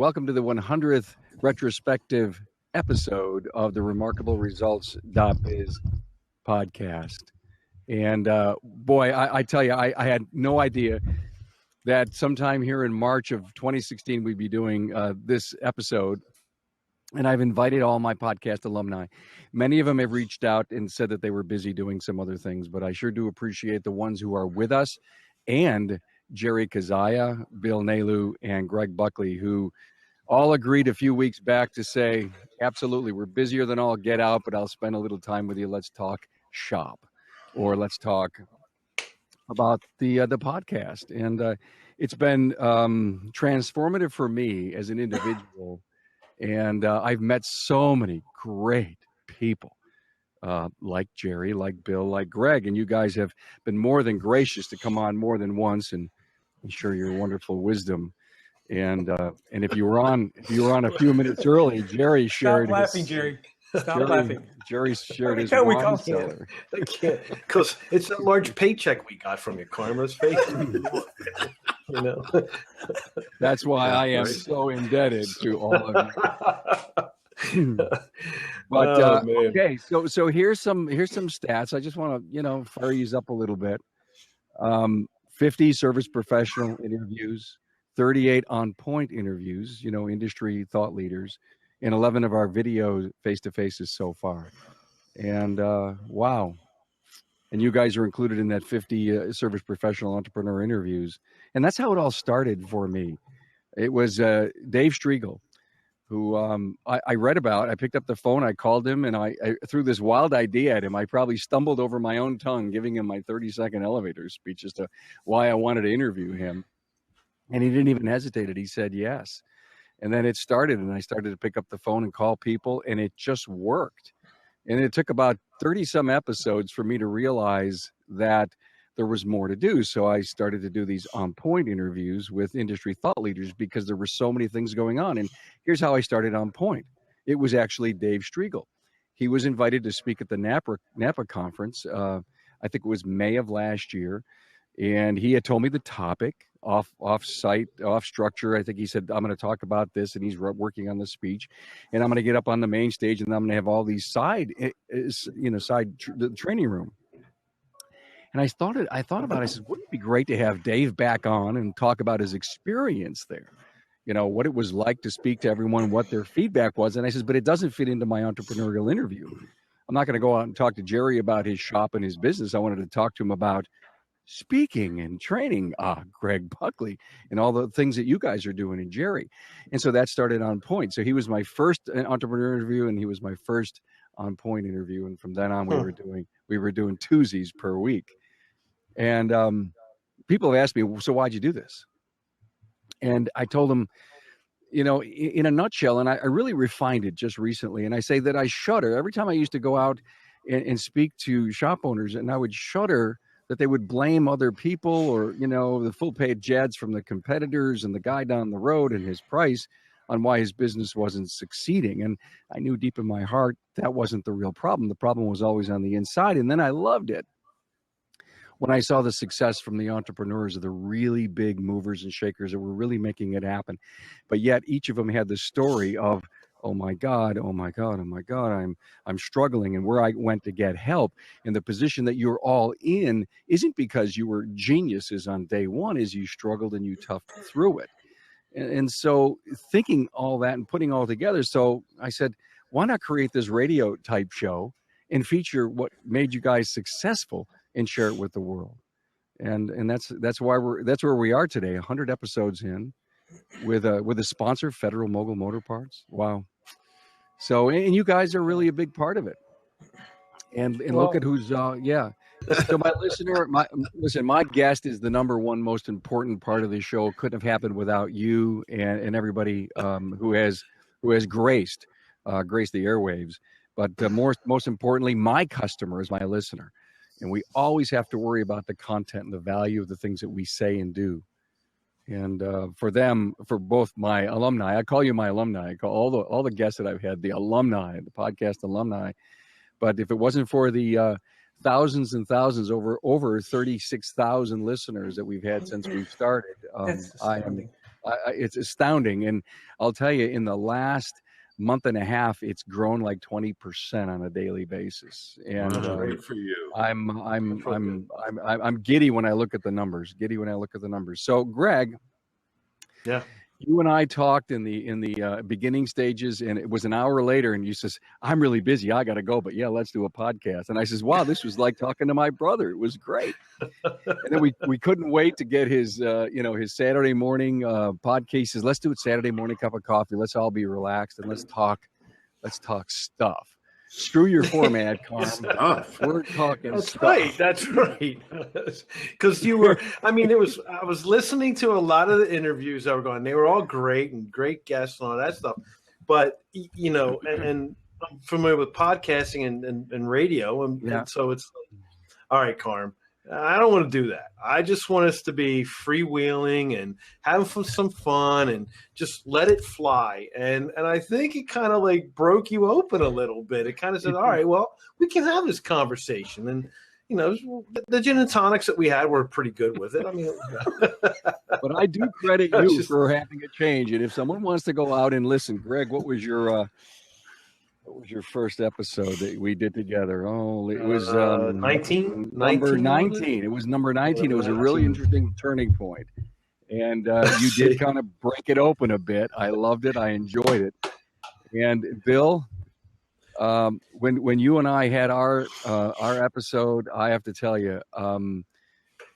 Welcome to the 100th retrospective episode of the Remarkable Results.biz podcast. And boy, I tell you, I had no idea that sometime here in March of 2016, we'd be doing this episode. And I've invited all my podcast alumni. Many of them have reached out and said that they were busy doing some other things, but I sure do appreciate the ones who are with us, and Jerry Kazaya, Bill Nalu, and Greg Buckley, who all agreed a few weeks back to say, absolutely, we're busier than all get out, but I'll spend a little time with you. Let's talk shop, or let's talk about the podcast. And it's been transformative for me as an individual. And I've met so many great people like Jerry, like Bill, like Greg. And you guys have been more than gracious to come on more than once and share your wonderful wisdom. And if you were on a few minutes early, Jerry shared. Stop laughing, Jerry. Stop laughing. Jerry shared his wine wine cellar. I can't, because it's a large paycheck we got from you, Carm's face. You know, that's why I am so indebted to all of you. But okay, so here's some stats. I just want to fire these up a little bit. 50 service professional interviews, 38 on-point interviews. Industry thought leaders, and 11 of our video face-to-faces so far. And wow. And you guys are included in that 50 service professional entrepreneur interviews. And that's how it all started for me. It was Dave Striegel, who I read about. I picked up the phone, I called him, and I threw this wild idea at him. I probably stumbled over my own tongue, giving him my 30-second elevator speech as to why I wanted to interview him. And he didn't even hesitate. He said yes. And then it started, and I started to pick up the phone and call people, and it just worked. And it took about 30-some episodes for me to realize that there was more to do. So I started to do these on-point interviews with industry thought leaders because there were so many things going on. And here's how I started On Point. It was actually Dave Striegel. He was invited to speak at the Napa conference. I think it was May of last year. And he had told me the topic, off-site, off-structure. I think he said, I'm going to talk about this, and he's working on the speech. And I'm going to get up on the main stage, and I'm going to have all these the training room. And I thought about it. I said, wouldn't it be great to have Dave back on and talk about his experience there? What it was like to speak to everyone, what their feedback was. And I said, but it doesn't fit into my entrepreneurial interview. I'm not going to go out and talk to Jerry about his shop and his business. I wanted to talk to him about speaking and training, Greg Buckley, and all the things that you guys are doing, and Jerry. And so that started On Point. So he was my first entrepreneur interview, and he was my first On Point interview. And from then on, we were doing twosies per week. And people have asked me, so why'd you do this? And I told them, in a nutshell, and I really refined it just recently. And I say that I shudder every time I used to go out and speak to shop owners, and I would shudder that they would blame other people or, the full page ads from the competitors and the guy down the road and his price on why his business wasn't succeeding. And I knew deep in my heart that wasn't the real problem. The problem was always on the inside. And then I loved it when I saw the success from the entrepreneurs, of the really big movers and shakers that were really making it happen. But yet each of them had the story of, oh my God, I'm struggling, and where I went to get help. And the position that you're all in isn't because you were geniuses on day one, is you struggled and you toughed through it. And so thinking all that and putting all together, so I said, why not create this radio type show and feature what made you guys successful and share it with the world? And that's where we are today, 100 episodes in, with a sponsor, Federal Mogul Motor Parts. Wow. So, and you guys are really a big part of it. And look at who's, yeah. So my listener, my guest is the number one most important part of the show. Couldn't have happened without you and everybody who has graced the airwaves. But most importantly, my customer is my listener. And we always have to worry about the content and the value of the things that we say and do. And for both my alumni, I call you my alumni. I call all the guests that I've had the alumni, the podcast alumni. But if it wasn't for the thousands and thousands, over 36,000 listeners that we've had since we've started, It's astounding. And I'll tell you, in the last month and a half, it's grown like 20% on a daily basis. And great for you. I'm giddy when I look at the numbers. So, Greg, yeah, you and I talked in the beginning stages, and it was an hour later, and you says, "I'm really busy. I got to go, but yeah, let's do a podcast." And I says, "Wow, this was like talking to my brother. It was great." And then we couldn't wait to get his his Saturday morning podcast. He says, "Let's do it Saturday morning, cup of coffee. Let's all be relaxed and let's talk stuff. Screw your format, Carm. We're talking stuff." That's right. Because you were, I was listening to a lot of the interviews that were going. They were all great and great guests and all that stuff. But, and I'm familiar with podcasting and radio. And so it's like, all right, Carm, I don't want to do that. I just want us to be freewheeling and have some fun and just let it fly. And I think it kind of like broke you open a little bit. It kind of said, all right, well, we can have this conversation. And, the gin and tonics that we had were pretty good with it. But I do credit you for having a change. And if someone wants to go out and listen, Greg, what was your first episode that we did together? Oh, it was 19. Number 19. It was number 19. It was a really interesting turning point. And you did kind of break it open a bit. I loved it. I enjoyed it. And Bill, when you and I had our episode, I have to tell you,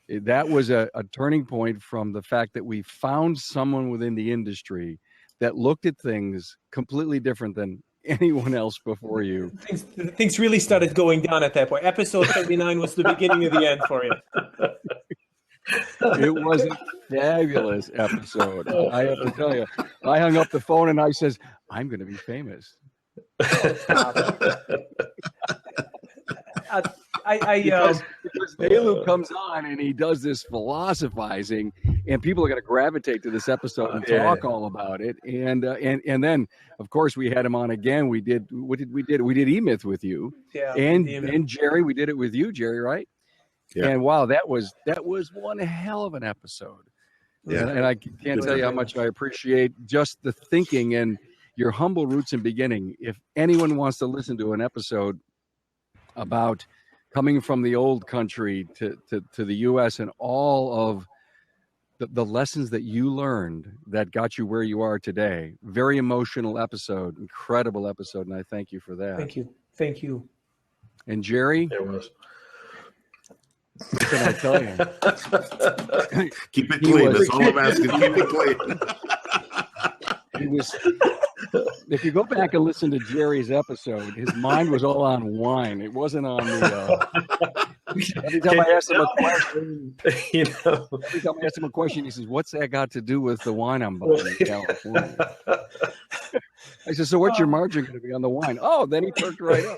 that was a turning point from the fact that we found someone within the industry that looked at things completely different than anyone else before you. Things really started going down at that point. Episode 39 was the beginning of the end for you. It was a fabulous episode. I have to tell you. I hung up the phone and I says, "I'm going to be famous." Because Delu comes on and he does this philosophizing, and people are going to gravitate to this episode and talk all about it. And then, of course, we had him on again. We did E-Myth with you, and Jerry. We did it with you, Jerry, right? Yeah. And wow, that was one hell of an episode. Yeah. And I can't tell you how much I appreciate just the thinking and your humble roots and beginning. If anyone wants to listen to an episode about coming from the old country to the U.S. and all of the lessons that you learned that got you where you are today, very emotional episode, incredible episode, and I thank you for that. Thank you. And Jerry? There was. What can I tell you? Keep it clean. That's all I'm asking. Keep it clean. If you go back and listen to Jerry's episode, his mind was all on wine. It wasn't on the. Every time I asked him a question, he says, "What's that got to do with the wine I'm buying in California?" I said, "So what's your margin going to be on the wine?" Oh, then he perked right up.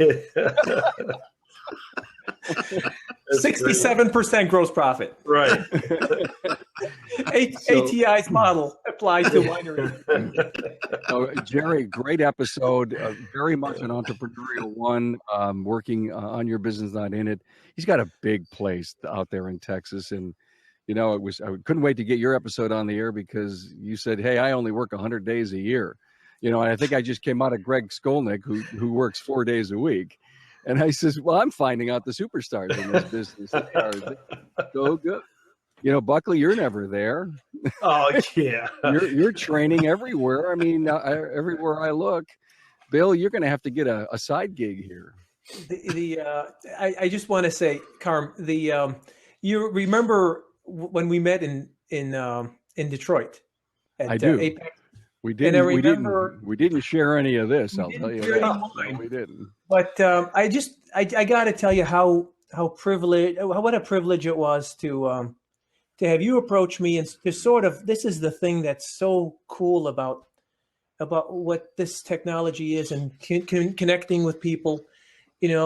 67% gross profit. Right. ATI's model applies to winery. Jerry, great episode. Very much an entrepreneurial one. Working on your business, not in it. He's got a big place out there in Texas, and I couldn't wait to get your episode on the air because you said, "Hey, I only work 100 days a year." And I think I just came out of Greg Skolnick, who works 4 days a week. And I says, "Well, I'm finding out the superstars in this business. They are so good. Buckley, you're never there. Oh, yeah. You're training everywhere. I mean, everywhere I look. Bill, you're going to have to get a side gig here." I just want to say, Carm, you remember when we met in Detroit? I do. APEC? We didn't share any of this. I'll tell you that. No, we didn't. But I got to tell you what a privilege it was to have you approach me and to sort of, this is the thing that's so cool about what this technology is and connecting with people. It's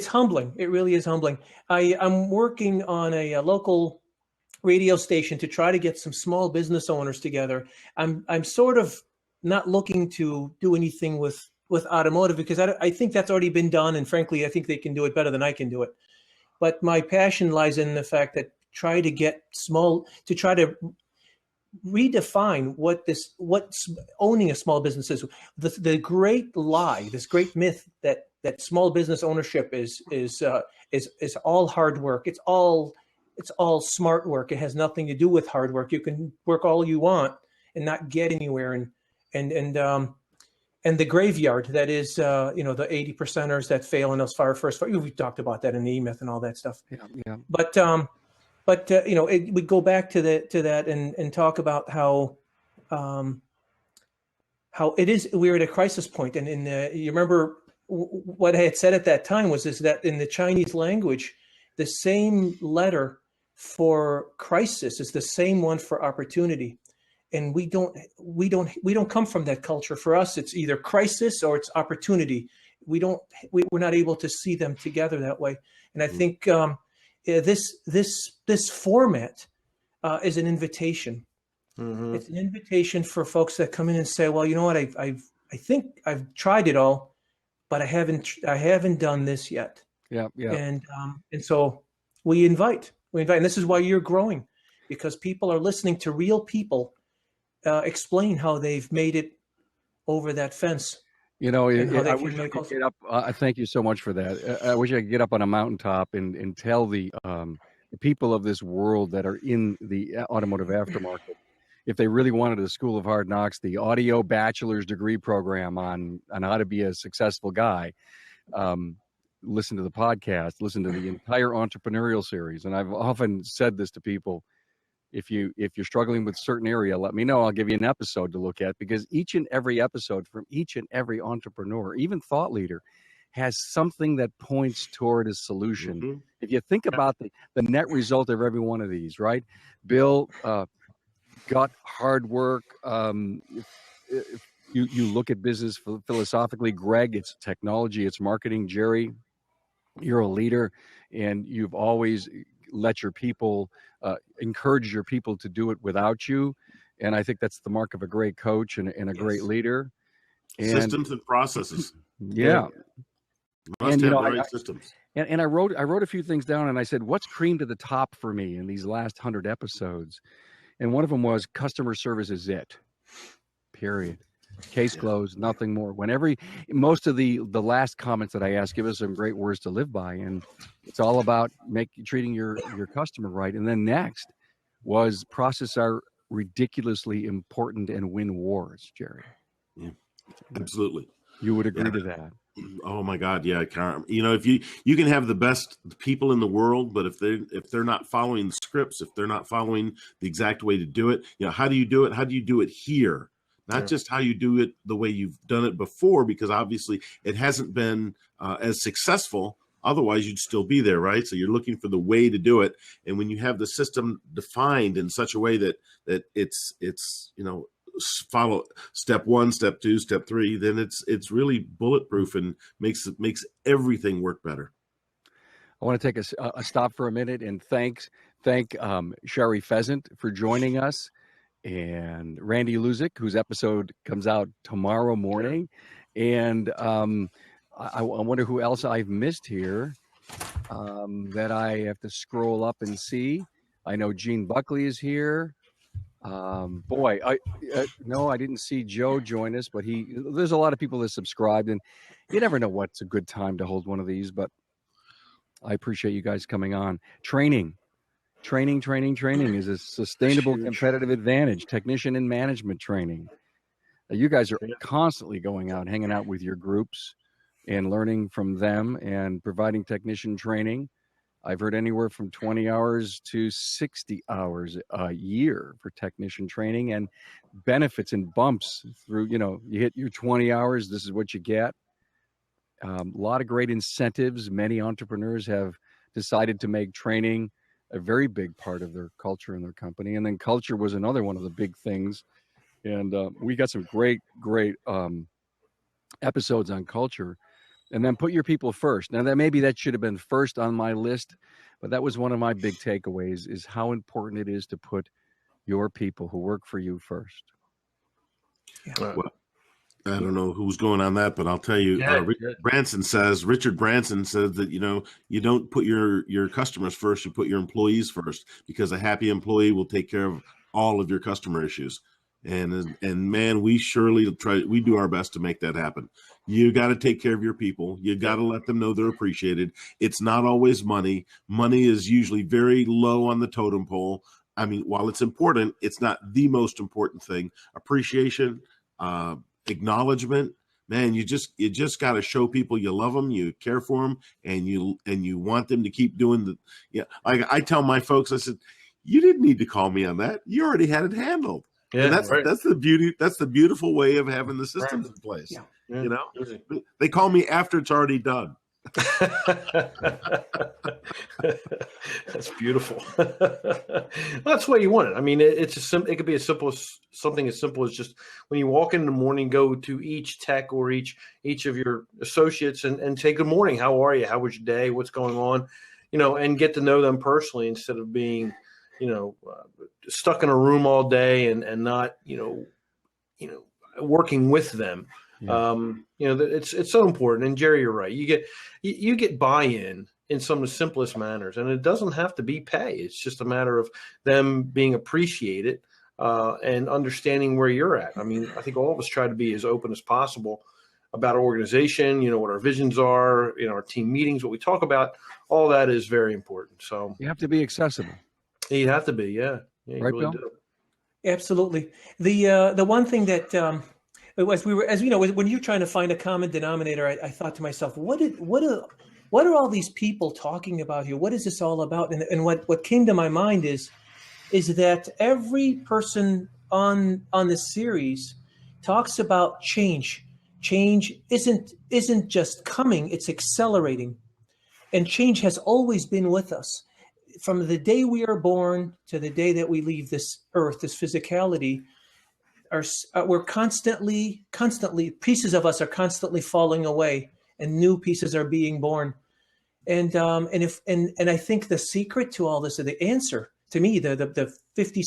humbling. It really is humbling. I'm working on a local radio station to try to get some small business owners together. I'm sort of not looking to do anything with automotive because I think that's already been done, and frankly, I think they can do it better than I can do it. But my passion lies in the fact that try to redefine what's owning a small business is. The great lie, this great myth that small business ownership is all hard work. It's all smart work. It has nothing to do with hard work. You can work all you want and not get anywhere. And the graveyard that is, the 80%ers that fail in those first. We talked about that in the E-Myth and all that stuff. Yeah. But we go back to that and talk about how it is. We're at a crisis point, and you remember what I had said at that time was that in the Chinese language, the same letter for crisis is the same one for opportunity. And we don't come from that culture. For us, it's either crisis or it's opportunity. We're not able to see them together that way. And I think this format is an invitation. Mm-hmm. It's an invitation for folks that come in and say, well, you know what, I think I've tried it all, but I haven't done this yet. Yeah. And so we invite, and this is why you're growing, because people are listening to real people explain how they've made it over that fence. I wish I could get up. Thank you so much for that. I wish I could get up on a mountaintop and tell the people of this world that are in the automotive aftermarket, if they really wanted a School of Hard Knocks, the audio bachelor's degree program on how to be a successful guy, listen to the podcast, listen to the entire entrepreneurial series. And I've often said this to people. If you're struggling with a certain area, let me know. I'll give you an episode to look at, because each and every episode from each and every entrepreneur, even thought leader, has something that points toward a solution. Mm-hmm. If you think about the net result of every one of these, right? Bill, gut, hard work. If you look at business philosophically, Greg, it's technology, it's marketing. Jerry, you're a leader, and you've always let your people encourage your people to do it without you. And I think that's the mark of a great coach and a great leader. And systems and processes. Yeah. Must have the right systems. And I wrote a few things down, and I said, what's cream to the top for me in these last 100 episodes? And one of them was customer service is it. Period. Case closed, nothing more. Most of the last comments that I asked, give us some great words to live by, and it's all about treating your customer right. And then next was processes are ridiculously important and win wars, Jerry. Yeah, absolutely. You would agree to that? Oh my God, yeah, Carm. If you can have the best people in the world, but if they're not following the scripts, if they're not following the exact way to do it, how do you do it? How do you do it here? Not just how you do it the way you've done it before, because obviously it hasn't been as successful. Otherwise, you'd still be there, right? So you're looking for the way to do it. And when you have the system defined in such a way that it's follow step 1, step 2, step 3, then it's really bulletproof and makes everything work better. I want to take a stop for a minute and thank Sherry Pheasant for joining us, and Randy Luzick, whose episode comes out tomorrow morning. And I wonder who else I've missed here that I have to scroll up and see. I know Gene Buckley is here. I didn't see Joe join us, but there's a lot of people that subscribed, and you never know what's a good time to hold one of these, but I appreciate you guys coming on. Training is a sustainable competitive advantage. Technician and management training. You guys are constantly going out, hanging out with your groups and learning from them and providing technician training. I've heard anywhere from 20 hours to 60 hours a year for technician training, and benefits and bumps through, you hit your 20 hours, this is what you get. A lot of great incentives. Many entrepreneurs have decided to make training a very big part of their culture in their company. And then culture was another one of the big things. And we got some great episodes on culture. And then put your people first. Now, that should have been first on my list, but that was one of my big takeaways, is how important it is to put your people who work for you first. Yeah. Well, I don't know who's going on that, but I'll tell you, Richard Branson says that, you don't put your customers first, you put your employees first, because a happy employee will take care of all of your customer issues. And man, we do our best to make that happen. You got to take care of your people. You got to let them know they're appreciated. It's not always money. Money is usually very low on the totem pole. I mean, while it's important, it's not the most important thing. Appreciation, acknowledgement, man, you just got to show people you love them, you care for them, and you want them to keep doing I tell my folks, I said, you didn't need to call me on that. You already had it handled. Yeah, and that's the beauty. That's the beautiful way of having the systems in place. Yeah. You know, they call me after it's already done. That's beautiful. That's the way you want it. I mean, it could be as simple as something as simple as just when you walk in the morning, go to each tech or each of your associates and say good morning. How are you? How was your day? What's going on? You know, and get to know them personally instead of being, stuck in a room all day and not, working with them. Yeah. It's so important. And Jerry, you're right. You get buy-in in some of the simplest manners, and it doesn't have to be pay. It's just a matter of them being appreciated and understanding where you're at. I mean, I think all of us try to be as open as possible about our organization, what our visions are, our team meetings, what we talk about. All that is very important. So you have to be accessible. You have to be, yeah. You right, really Bill? do. Absolutely. The one thing that when you're trying to find a common denominator, I thought to myself, what are all these people talking about here? What is this all about? And what came to my mind is that every person on this series talks about change. Change isn't just coming; it's accelerating, and change has always been with us. From the day we are born to the day that we leave this earth, this physicality, we're constantly, pieces of us are constantly falling away, and new pieces are being born. And I think the secret to all this, or the answer to me, the 50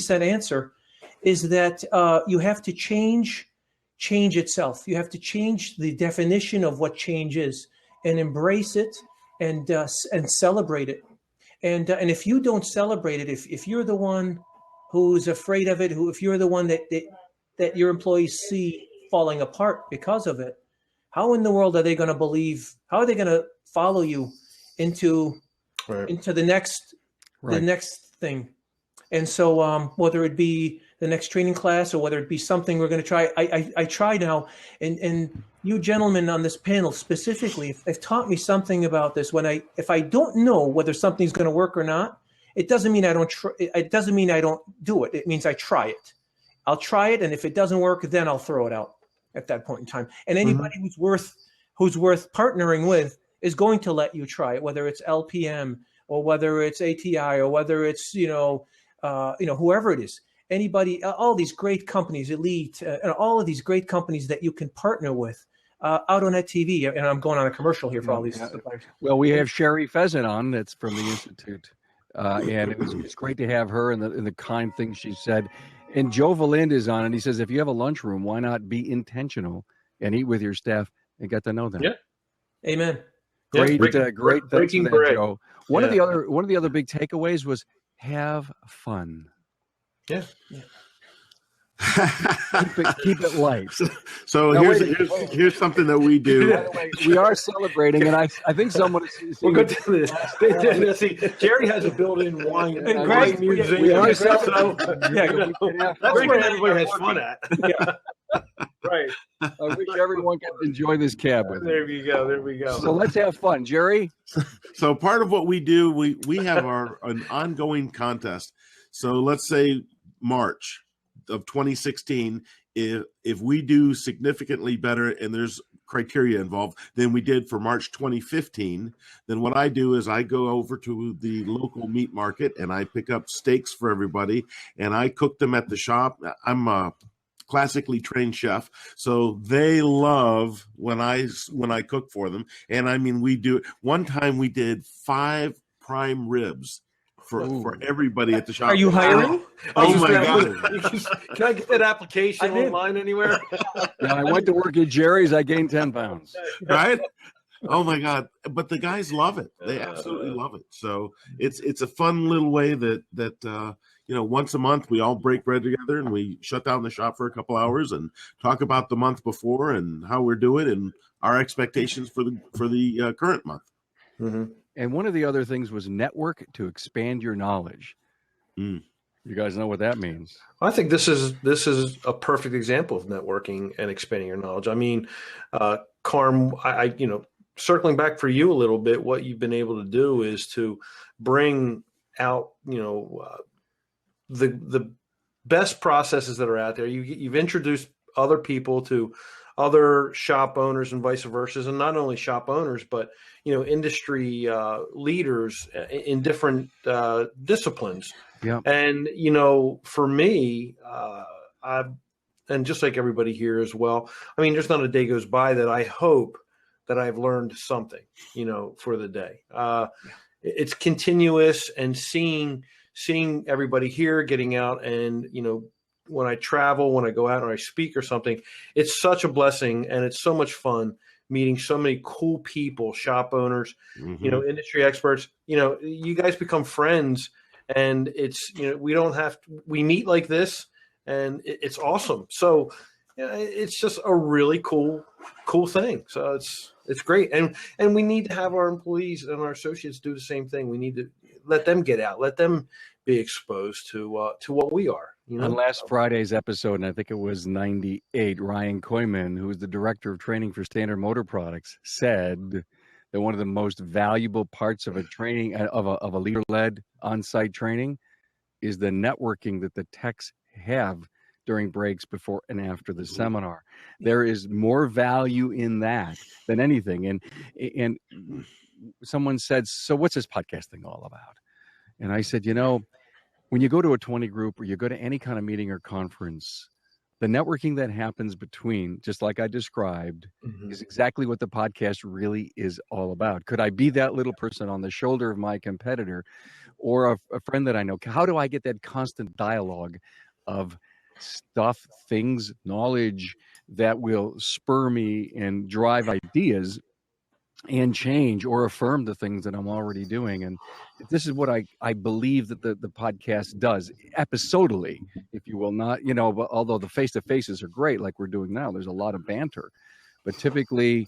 cent answer, is that you have to change itself. You have to change the definition of what change is and embrace it. And celebrate it, and if you don't celebrate it, if you're the one who's afraid of it, if you're the one that your employees see falling apart because of it, how in the world are they going to believe? How are they going to follow you into the next thing? And so whether it be the next training class or whether it be something we're going to try, I try now, and you gentlemen on this panel specifically have taught me something about this. If I don't know whether something's going to work or not, it doesn't mean I don't. It doesn't mean I don't do it. It means I try it. I'll try it, and if it doesn't work, then I'll throw it out at that point in time. And anybody who's worth partnering with is going to let you try it, whether it's LPM or whether it's ATI or whether it's whoever it is. Anybody, all these great companies, Elite, and all of these great companies that you can partner with. AutoNet TV, and I'm going on a commercial here for all these suppliers. Well, we have Sherry Pheasant on, that's from the Institute, and it's great to have her and the kind things she said. And Joe Valind is on, and he says, if you have a lunchroom, why not be intentional and eat with your staff and get to know them? Yeah, amen. Great, yeah, great. Breaking bread, Joe. One of the other big takeaways was have fun. Yeah. keep it light. So here's something that we do. By the way, we are celebrating, and I think someone is. We'll go to this. See, Jerry has a built-in wine museum. We are that's where everybody has fun at. Yeah. Right. I wish everyone could enjoy this cab with me. There we go. So let's have fun, Jerry. So part of what we do, we have an ongoing contest. So let's say March of 2016, if we do significantly better and there's criteria involved than we did for March 2015, then what I do is I go over to the local meat market and I pick up steaks for everybody and I cook them at the shop. I'm a classically trained chef, so they love when I cook for them. And I mean, we do. One time we did 5 prime ribs for everybody at the shop. Are you hiring? Oh my God. Can I get that application online anywhere? Yeah, I went to work at Jerry's. I gained 10 pounds. Right? Oh my God. But the guys love it. They absolutely love it. So it's a fun little way that once a month we all break bread together and we shut down the shop for a couple hours and talk about the month before and how we're doing and our expectations for the current month. Mm-hmm. And one of the other things was network to expand your knowledge. You guys know what that means. I think this is a perfect example of networking and expanding your knowledge. I mean, Carm, I circling back for you a little bit, what you've been able to do is to bring out, the best processes that are out there. You've introduced other people to other shop owners and vice versa, and not only shop owners, but industry leaders in different disciplines. Yeah. And for me, and just like everybody here as well, I mean, there's not a day goes by that I hope that I've learned something, for the day. It's continuous, and seeing everybody here, getting out, and when I travel, when I go out and I speak or something, it's such a blessing, and it's so much fun meeting so many cool people, shop owners, industry experts. You guys become friends, and it's we meet like this, and it's awesome. So it's just a really cool thing. So it's great, and we need to have our employees and our associates do the same thing. We need to let them get out, let them be exposed to what we are. On last Friday's episode, and I think it was 98, Ryan Koyman, who is the director of training for Standard Motor Products, said that one of the most valuable parts of a training of a leader-led on-site training is the networking that the techs have during breaks, before and after the seminar. There is more value in that than anything. And someone said, "So what's this podcast thing all about?" And I said, when you go to a 20 group or you go to any kind of meeting or conference, the networking that happens between, just like I described, is exactly what the podcast really is all about. Could I be that little person on the shoulder of my competitor or a friend that I know? How do I get that constant dialogue of stuff, things, knowledge that will spur me and drive ideas and change or affirm the things that I'm already doing? And this is what I believe that the podcast does episodally, if you will, not, although the face-to-faces are great, like we're doing now, there's a lot of banter, but typically,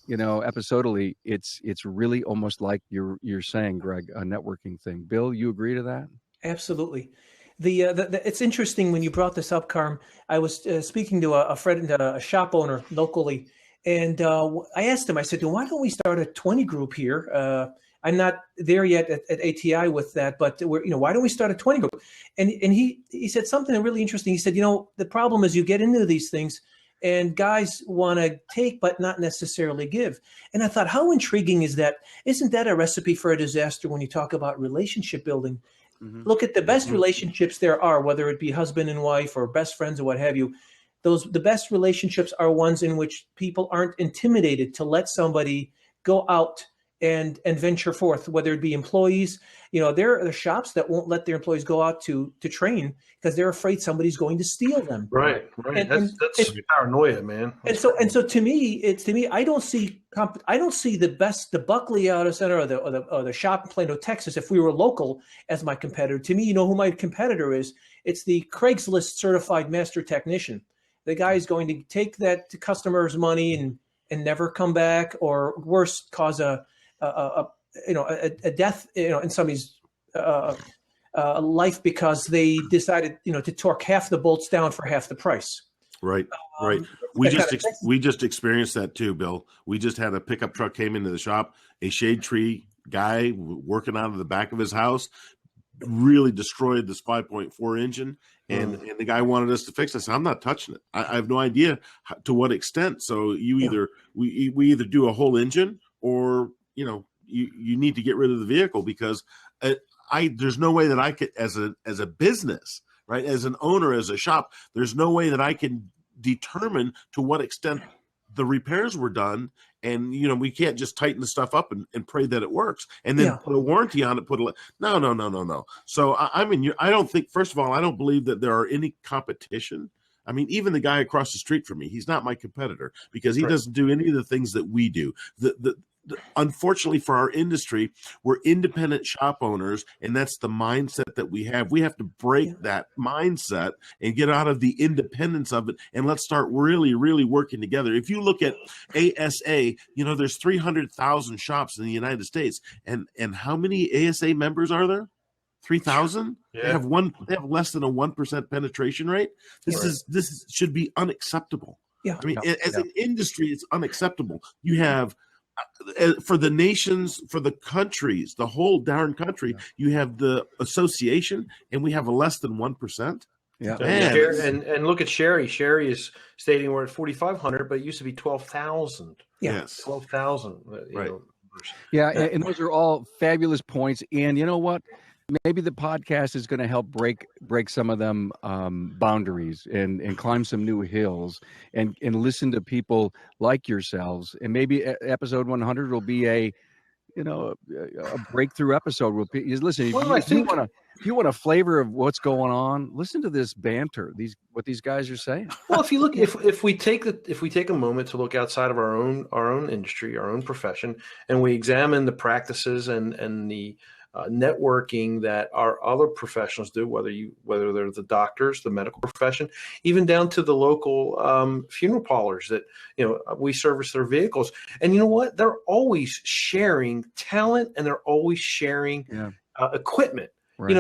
episodally, it's really almost like you're saying, Greg, a networking thing. Bill, you agree to that? Absolutely. It's interesting when you brought this up, Carm. I was speaking to a friend, a shop owner locally, and I asked him, I said, why don't we start a 20 group here? I'm not there yet at ATI with that, but why don't we start a 20 group? And he said something really interesting. He said, the problem is you get into these things and guys want to take, but not necessarily give. And I thought, how intriguing is that? Isn't that a recipe for a disaster when you talk about relationship building? Look at the best relationships there are, whether it be husband and wife or best friends or what have you. The best relationships are ones in which people aren't intimidated to let somebody go out and venture forth, whether it be employees. There are shops that won't let their employees go out to train because they're afraid somebody's going to steal them. Right. That's paranoia, man. And so to me, I don't see the Buckley Auto Center or the shop in Plano, Texas, if we were local, as my competitor. To me, who my competitor is? It's the Craigslist certified master technician. The guy is going to take that customer's money and never come back, or worse, cause a death, in somebody's life because they decided, to torque half the bolts down for half the price. Right. We just experienced that too, Bill. We just had a pickup truck came into the shop, a shade tree guy working out of the back of his house, really destroyed this 5.4 engine. And the guy wanted us to fix it. I said, I'm not touching it. I have no idea to what extent. So we either do a whole engine or, you need to get rid of the vehicle, because there's no way that I could, as a business, right, as an owner, as a shop, there's no way that I can determine to what extent the repairs were done. And, we can't just tighten the stuff up and pray that it works and then put a warranty on it. No. So I don't think, first of all, I don't believe that there are any competition. I mean, even the guy across the street from me, he's not my competitor because he doesn't do any of the things that we do. unfortunately for our industry, we're independent shop owners, and that's the mindset that we have. We have to break that mindset and get out of the independence of it, and let's start really, really working together. If you look at ASA, there's 300,000 shops in the United States, and how many ASA members are there? 3,000. Yeah. They have less than a 1% penetration rate. This should be unacceptable. Yeah. I mean, as an industry, it's unacceptable. You have for the nations, for the countries, the whole darn country, you have the association, and we have a less than 1%. Yeah, and look at Sherry. Sherry is stating we're at 4,500, but it used to be 12,000. Yes, 12,000. Right. Yeah, and those are all fabulous points. And you know what? Maybe the podcast is going to help break some of them boundaries and climb some new hills and listen to people like yourselves. And maybe episode 100 will be a breakthrough episode. Listen, if you want a flavor of what's going on, listen to this banter. What these guys are saying. Well, if you look, if we take a moment to look outside of our own industry, our own profession, and we examine the practices and the networking that our other professionals do, whether they're the doctors, the medical profession, even down to the local funeral parlors that we service their vehicles. And you know what? They're always sharing talent, and they're always sharing equipment. Right.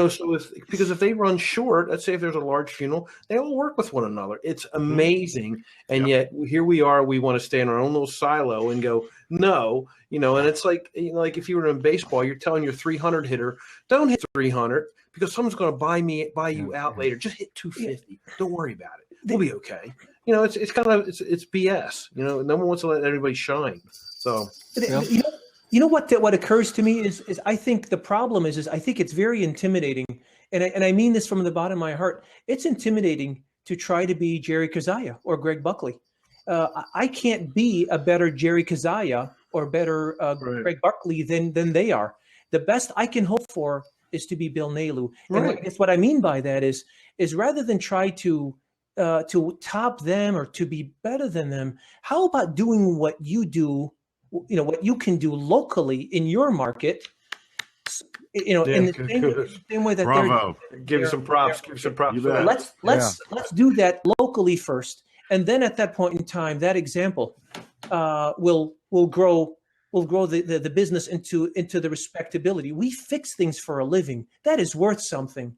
Because if they run short, let's say if there's a large funeral, they all work with one another. It's amazing. And yet here we are, we want to stay in our own little silo and go, no, and it's like if you were in baseball, you're telling your 300 hitter, don't hit 300 because someone's going to buy you out later. Just hit 250. Don't worry about it. We'll be okay. It's kind of, it's BS. No one wants to let everybody shine. So, what occurs to me is I think the problem is I think it's very intimidating, and I mean this from the bottom of my heart. It's intimidating to try to be Jerry Kazaya or Greg Buckley. I can't be a better Jerry Kazaya or better Greg Buckley than they are. The best I can hope for is to be Bill Nalu. And I guess what I mean by that is rather than try to top them or to be better than them, how about doing what you do? What you can do locally in your market, in the same way that Bravo. Give some props. Let's do that locally first, and then at that point in time, that example will grow the business into the respectability. We fix things for a living. That is worth something.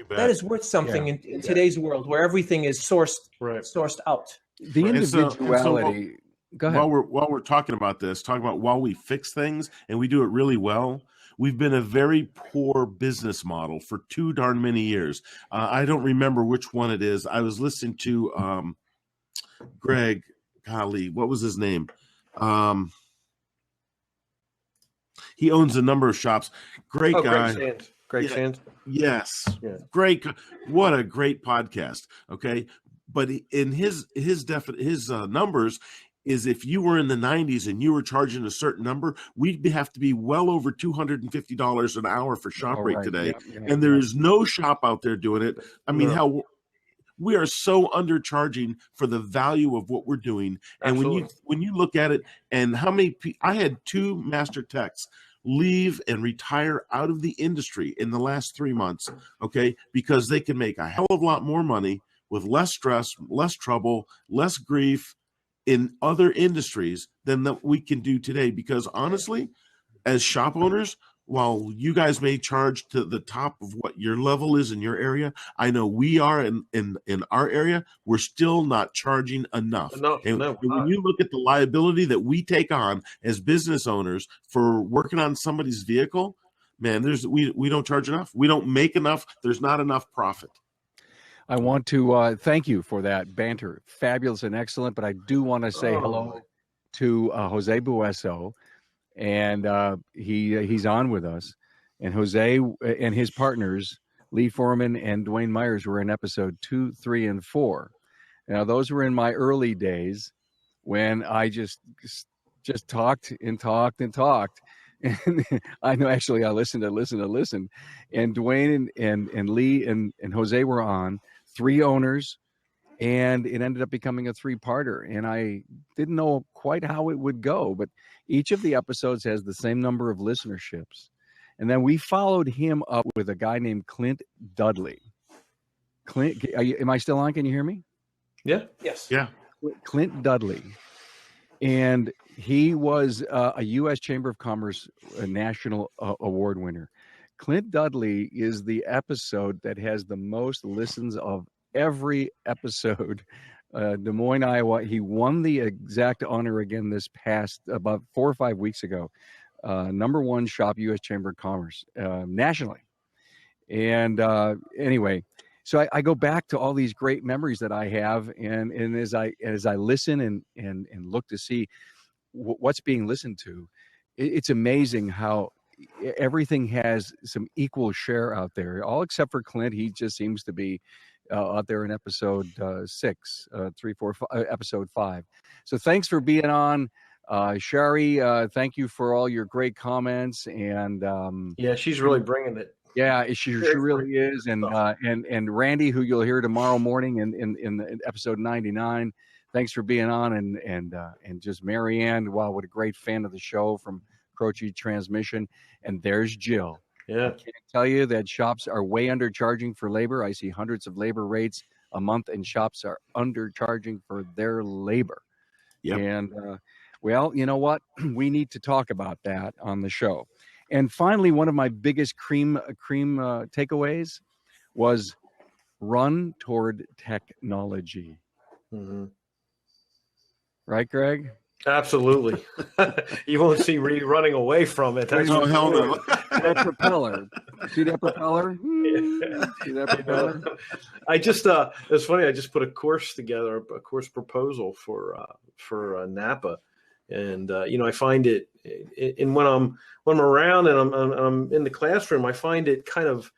That is worth something in today's world where everything is sourced out. The individuality. Go ahead. While we're talking about while we fix things and we do it really well, we've been a very poor business model for too darn many years. I don't remember which one it is. I was listening to Greg, golly, what was his name? He owns a number of shops. Great guy. Greg Sands. Yes. Yeah. Great. What a great podcast. Okay. But in his numbers, is if you were in the 90s and you were charging a certain number, we'd have to be well over $250 an hour for shop rate today. And there is no shop out there doing it. I mean, how we are so undercharging for the value of what we're doing. And when you look at it, and how many I had 2 master techs leave and retire out of the industry in the last 3 months, okay, because they can make a hell of a lot more money with less stress, less trouble, less grief in other industries than that we can do today. Because honestly, as shop owners, while you guys may charge to the top of what your level is in your area, I know we are in our area, we're still not charging enough. When you look at the liability that we take on as business owners for working on somebody's vehicle, man, we don't charge enough. We don't make enough. There's not enough profit. I want to thank you for that banter. Fabulous and excellent. But I do want to say hello to Jose Bueso, and he's on with us. And Jose and his partners, Lee Foreman and Dwayne Myers, were in episode 2, 3, and 4. Now, those were in my early days when I just talked and talked and talked. And I know, actually, I listened. And Dwayne and Lee and Jose were on. 3 owners, and it ended up becoming a 3-parter. And I didn't know quite how it would go, but each of the episodes has the same number of listenerships. And then we followed him up with a guy named Clint Dudley. Clint, am I still on? Can you hear me? Yeah. Yes. Yeah. Clint Dudley. And he was a U.S. Chamber of Commerce national award winner. Clint Dudley is the episode that has the most listens of every episode. Des Moines, Iowa. He won the exact honor again this past about 4 or 5 weeks ago. #1 shop, U.S. Chamber of Commerce nationally. And anyway, so I go back to all these great memories that I have, and as I listen and look to see what's being listened to, it's amazing how everything has some equal share out there, all except for Clint. He just seems to be out there in episode 6, 3, 4, 5, episode 5. So thanks for being on. Shari, thank you for all your great comments. And yeah, she's really bringing it. Yeah, she really is. And Randy, who you'll hear tomorrow morning in episode 99. Thanks for being on. And just Marianne, wow, what a great fan of the show from Croce Transmission. And there's Jill. Yeah. I can't tell you that shops are way undercharging for labor. I see hundreds of labor rates a month, and shops are undercharging for their labor. Yep. And well, you know what? We need to talk about that on the show. And finally, one of my biggest cream takeaways was run toward technology. Mm-hmm. Right, Greg? Absolutely. You won't see me running away from it. No, hell no. That propeller. See that propeller? See that propeller? I just it's funny. I just put a course together, a course proposal for Napa, and I find it, and when I'm around and I'm in the classroom, I find it kind of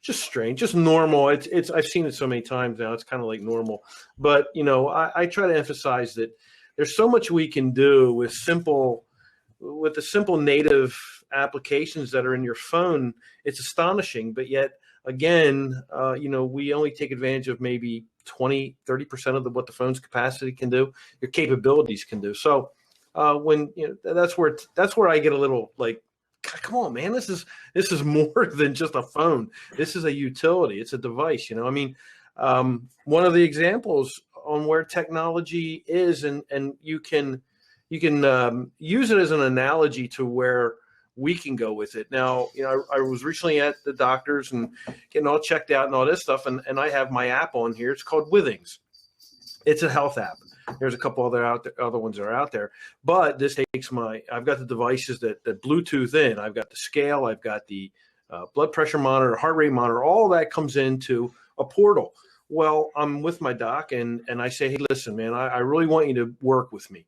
just strange, just normal. It's I've seen it so many times now. It's kind of like normal, but I try to emphasize that there's so much we can do with the simple native applications that are in your phone. It's astonishing, but yet again, we only take advantage of maybe 20-30% of what the phone's capacity can do, your capabilities can do. So when that's where I get a little like, come on, man, this is more than just a phone. This is a utility. It's a device. One of the examples on where technology is, and you can use it as an analogy to where we can go with it. Now, I was recently at the doctor's and getting all checked out and all this stuff, and I have my app on here. It's called Withings. It's a health app. There's a couple other ones that are out there, but this takes I've got the devices that Bluetooth in. I've got the scale. I've got the blood pressure monitor, heart rate monitor. All that comes into a portal. Well, I'm with my doc, and I say, hey, listen, man, I really want you to work with me.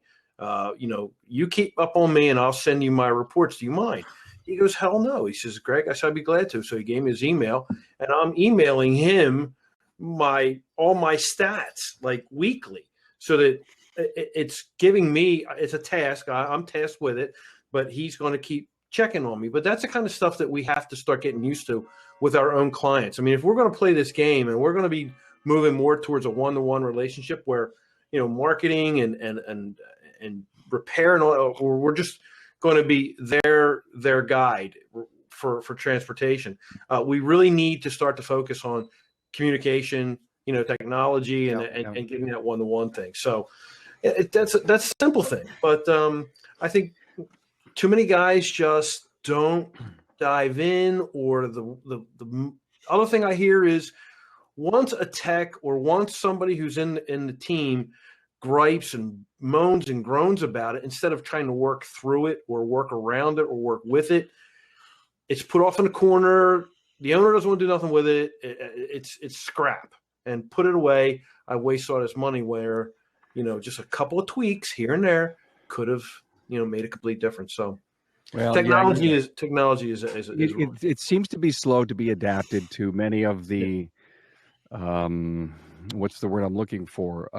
You keep up on me, and I'll send you my reports. Do you mind? He goes, hell no. He says, Greg, I said, I'd be glad to. So he gave me his email, and I'm emailing him all my stats like weekly, so that it's giving me, it's a task. I'm tasked with it, but he's going to keep checking on me. But that's the kind of stuff that we have to start getting used to with our own clients. I mean, if we're going to play this game and we're going to be moving more towards a one-to-one relationship where, marketing and repair and all, or we're just going to be their guide for transportation. We really need to start to focus on communication, technology, and getting that one-to-one thing. So that's a simple thing, but I think too many guys just don't dive in. Or the other thing I hear is, once a tech or once somebody who's in the team gripes and moans and groans about it, instead of trying to work through it or work around it or work with it, it's put off in a corner. The owner doesn't want to do nothing with it. It's scrap and put it away. I waste all this money where, just a couple of tweaks here and there could have, made a complete difference. So technology is it seems to be slow to be adapted to many of the, what's the word I'm looking for?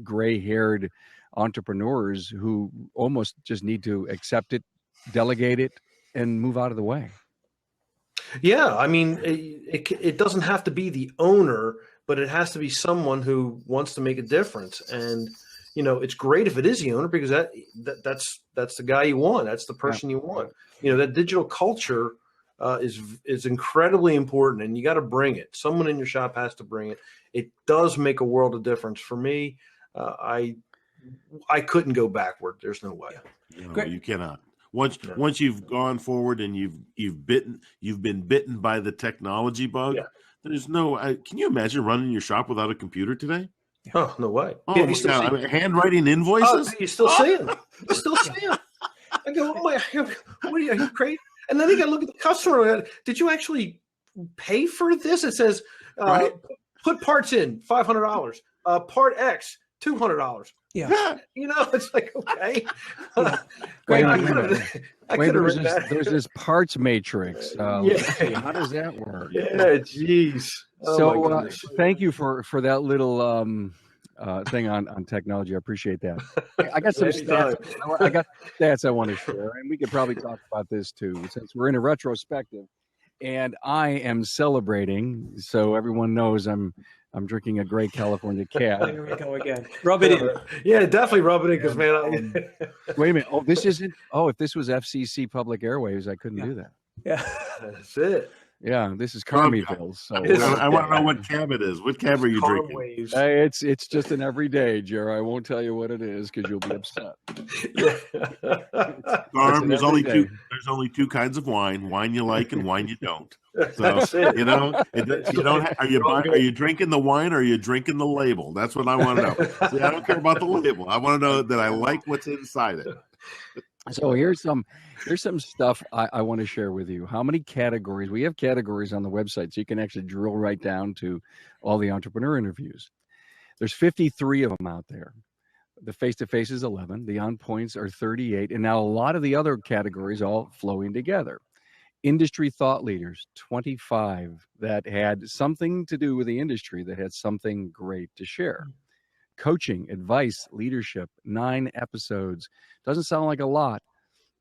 Gray-haired entrepreneurs who almost just need to accept it, delegate it, and move out of the way. Yeah, I mean, it doesn't have to be the owner but it has to be someone who wants to make a difference. And, you know, it's great if it is the owner, because that's the guy you want. That's the person you want. You know, that digital culture is incredibly important, and you got to bring it. Someone in your shop has to bring it. It does make a world of difference. For me, I couldn't go backward. There's no way. No, you cannot. Once you've gone forward and you've been bitten by the technology bug. Yeah. There's no. Can you imagine running your shop without a computer today? Oh, no way. Oh, I mean, handwriting invoices. You still see them. You still see them. I go, oh my! What are you crazy? And then you got to look at the customer. Did you actually pay for this? It says, put parts in, $500. Part X, $200. Yeah. You know, it's like, okay. Wait, there's this parts matrix. How does that work? Yeah, geez. So thank you for that little thing on technology. I appreciate that. I got some stats. I got stats I want to share, and we could probably talk about this too, since we're in a retrospective. And I am celebrating, so everyone knows I'm drinking a great California Cab. There we go again. Rub it in. Yeah, definitely rub it in, because man. Wait a minute. Oh, this isn't. Oh, if this was FCC Public Airwaves, I couldn't do that. Yeah, that's it. Yeah, this is Carmville. So I want to know what cab it is. What cab are you drinking? Waves. It's just an everyday, Jerry. I won't tell you what it is because you'll be upset. Carm, there's only two kinds of wine: wine you like and wine you don't. So you know, are you drinking the wine or are you drinking the label? That's what I want to know. See, I don't care about the label. I want to know that I like what's inside it. So here's some stuff I want to share with you. How many categories? We have categories on the website, so you can actually drill right down to all the entrepreneur interviews. There's 53 of them out there. The face-to-face is 11. The on-points are 38. And now a lot of the other categories all flowing together. Industry thought leaders, 25 that had something to do with the industry, that had something great to share. Coaching, advice, leadership, 9 episodes. Doesn't sound like a lot,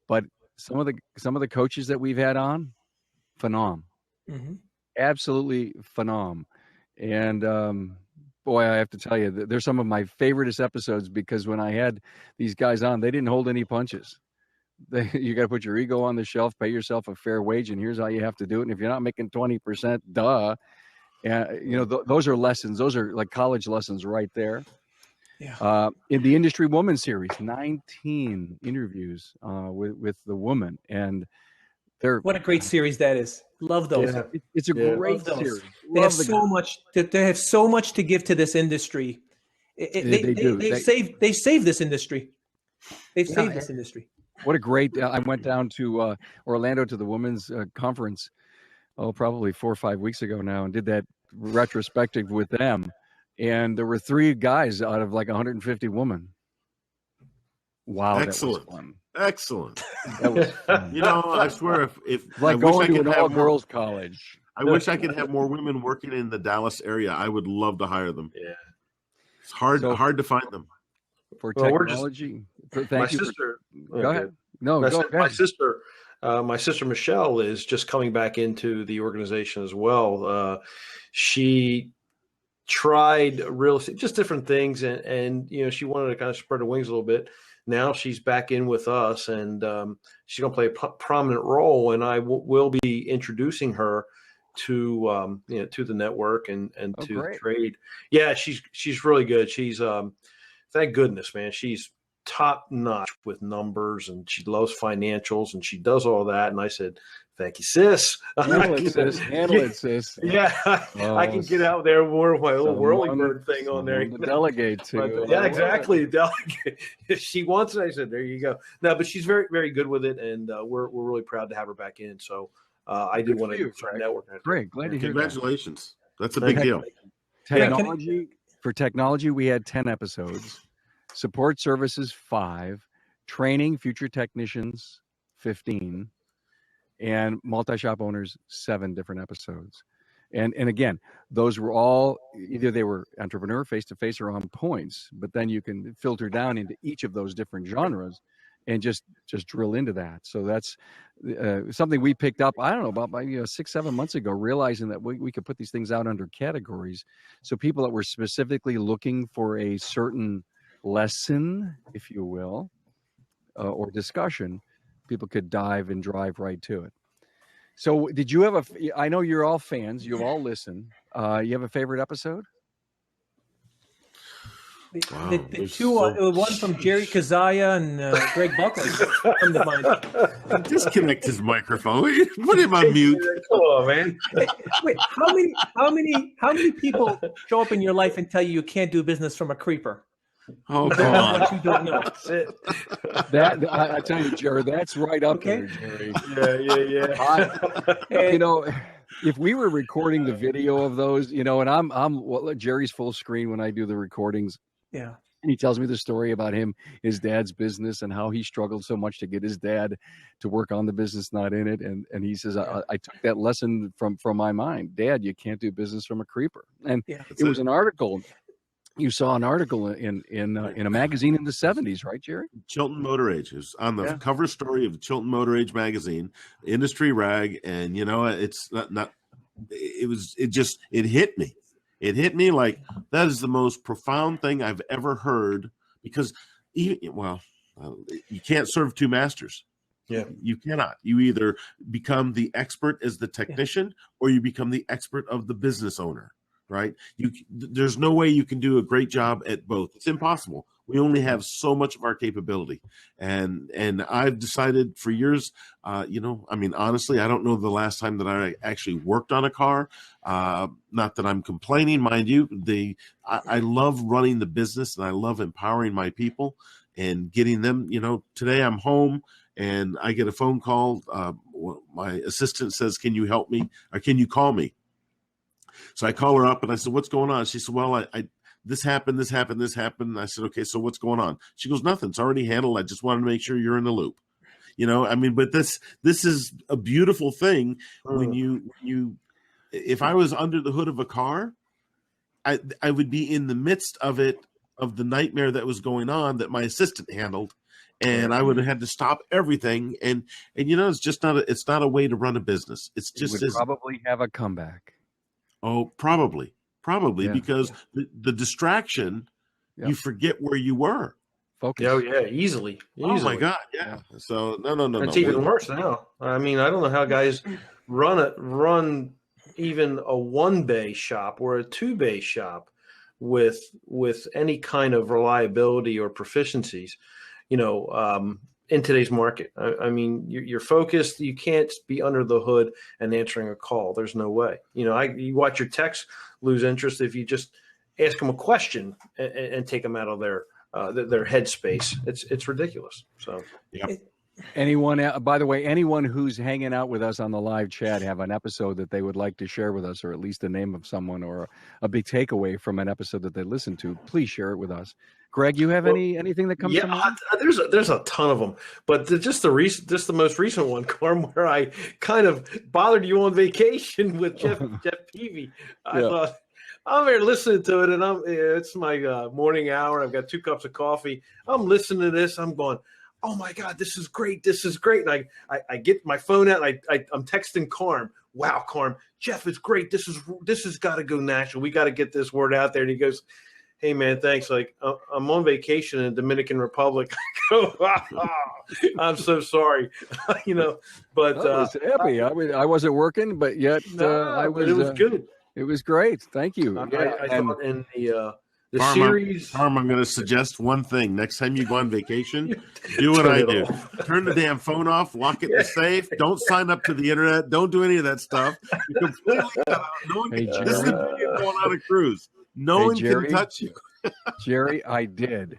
but some of the coaches that we've had on, phenom. Mm-hmm. Absolutely phenom. And boy, I have to tell you, they're some of my favoriteest episodes, because when I had these guys on, they didn't hold any punches. You got to put your ego on the shelf, pay yourself a fair wage, and here's how you have to do it. And if you're not making 20%, duh. You know, those are lessons. Those are like college lessons right there. Yeah. In the Industry Woman series, 19 interviews with the woman, and what a great series that is. Love those. Yeah. It's a great series. They have so much. They have so much to give to this industry. They've saved this industry. They've saved this industry. What a great! I went down to Orlando to the women's conference. Probably 4 or 5 weeks ago now, and did that retrospective with them. And there were 3 guys out of like 150 women. Wow. Excellent. That was fun. Excellent. That was fun. You know, I swear if like going to an all-girls college. I wish I could have more women working in the Dallas area. I would love to hire them. Yeah. It's hard to find them. For technology. Go ahead. No, go ahead. My sister Michelle is just coming back into the organization as well. She tried real estate, just different things, and you know, she wanted to kind of spread her wings a little bit. Now she's back in with us, and she's going to play a prominent role. And I will be introducing her to to the network and to the trade. Yeah, she's really good. She's thank goodness, man. She's top notch with numbers, and she loves financials, and she does all that. And I said, thank you, sis. Handle it, sis. Yeah, I can get out there more of my little whirlybird thing on there. To delegate to. Yeah, exactly. Delegate. If she wants it, I said, there you go. No, but she's very, very good with it, and we're really proud to have her back in. So I do want to start networking. Great, glad to hear. Congratulations. That's a big deal. For technology, we had 10 episodes. Support services, 5. Training future technicians, 15. And multi-shop owners, 7 different episodes. And again, those were all, either they were entrepreneur, face-to-face, or on points, but then you can filter down into each of those different genres and just drill into that. So that's something we picked up, I don't know, about 6-7 months ago, realizing that we could put these things out under categories. So people that were specifically looking for a certain lesson, if you will, or discussion, people could dive and drive right to it. So did you have I know you're all fans, you've all listened. You have a favorite episode? Wow. The two, one from Jerry Kazaya and Greg Buckley come to mind. Disconnect his microphone. Put him on mute. Come on, man. Wait, how many people show up in your life and tell you can't do business from a creeper? Oh, come on. What you don't know. That's it. I tell you, Jerry, that's right up there, Jerry. Yeah. If we were recording the video of those, and I'm Jerry's full screen when I do the recordings. Yeah. And he tells me the story about his dad's business and how he struggled so much to get his dad to work on the business, not in it. And he says, I took that lesson from my mind. Dad, you can't do business from a creeper. And it was an article. You saw an article in a magazine in the 70s, right, Jerry? Chilton Motor Age. It was on the cover story of the Chilton Motor Age magazine, industry rag, and it's not. It hit me. It hit me like that is the most profound thing I've ever heard, because you can't serve two masters. Yeah, you cannot. You either become the expert as the technician, or you become the expert of the business owner. Right? There's no way you can do a great job at both. It's impossible. We only have so much of our capability. And I've decided for years, honestly, I don't know the last time that I actually worked on a car. Not that I'm complaining, mind you. I love running the business, and I love empowering my people and getting them, today I'm home and I get a phone call. My assistant says, can you help me? Or can you call me? So I call her up and I said, what's going on? She said, well, this happened. And I said, okay, so what's going on? She goes, nothing. It's already handled. I just wanted to make sure you're in the loop. But this is a beautiful thing when you, if I was under the hood of a car, I would be in the midst of it, of the nightmare that was going on that my assistant handled. And I would have had to stop everything. And it's just it's not a way to run a business. It's just probably have a comeback. Oh, probably, because the distraction, you forget where you were. Focus. Oh yeah, easily. Oh my God, yeah. So no. It's even worse now. I mean, I don't know how guys run even a 1-bay shop or a 2-bay shop with any kind of reliability or proficiencies. In today's market. I mean, you're focused. You can't be under the hood and answering a call. There's no way. You watch your techs lose interest if you just ask them a question and take them out of their headspace. It's ridiculous. So, yeah. Anyone, by the way, anyone who's hanging out with us on the live chat have an episode that they would like to share with us, or at least the name of someone or a big takeaway from an episode that they listened to, please share it with us. Greg, you have anything that comes to mind? There's a ton of them, but just the most recent one, Carm, where I kind of bothered you on vacation with Jeff Peavy. I thought, I'm here listening to it, and it's my morning hour. I've got 2 cups of coffee. I'm listening to this. I'm going, oh my God, this is great. And I get my phone out and I'm texting Carm. Wow, Carm, Jeff is great. This has got to go national. We got to get this word out there. And he goes, hey man, thanks. Like I'm on vacation in the Dominican Republic. I go, I'm so sorry. But I was happy. I wasn't working, but yet I was. But it was good. It was great. Thank you. I thought in the series. Carm, I'm going to suggest one thing. Next time you go on vacation, do what I do. Turn the damn phone off, lock it in the safe. Don't sign up to the internet. Don't do any of that stuff. You completely cut out. No one can, this is going on a cruise. No one can touch you. Jerry, I did.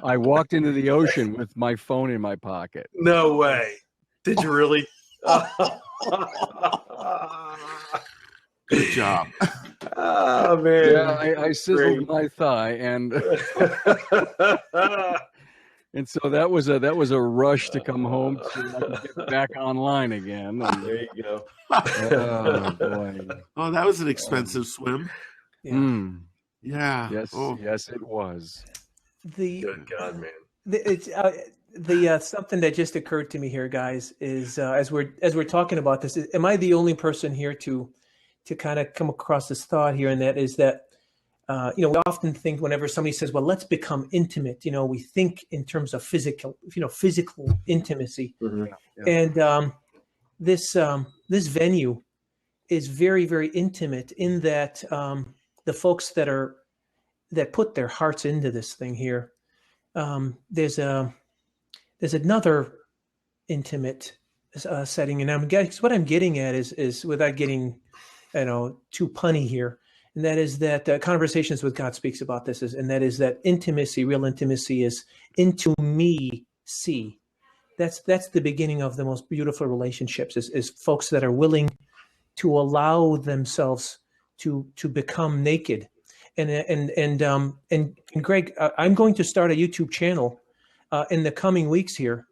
I walked into the ocean with my phone in my pocket. No way. Did you really? Good job. Oh man. Yeah, I sizzled my thigh and and so that was a rush to come home to get back online again. And, there you go. Oh boy. Oh, that was an expensive swim. Yeah. Yeah. Yes. Oh. Yes, it was. Good God, man. It's the something that just occurred to me here, guys, is as we're talking about this, am I the only person here to kind of come across this thought here? And that is that we often think whenever somebody says, "Well, let's become intimate," we think in terms of physical intimacy. Mm-hmm. Yeah. And this venue is very, very intimate in that the folks that put their hearts into this thing here. There's another intimate setting, and what I'm getting at is without getting too punny here, and that is that Conversations with God speaks about this, and that is that intimacy, real intimacy, is into me see. That's the beginning of the most beautiful relationships. Is folks that are willing to allow themselves to become naked. And Greg, I'm going to start a YouTube channel in the coming weeks here,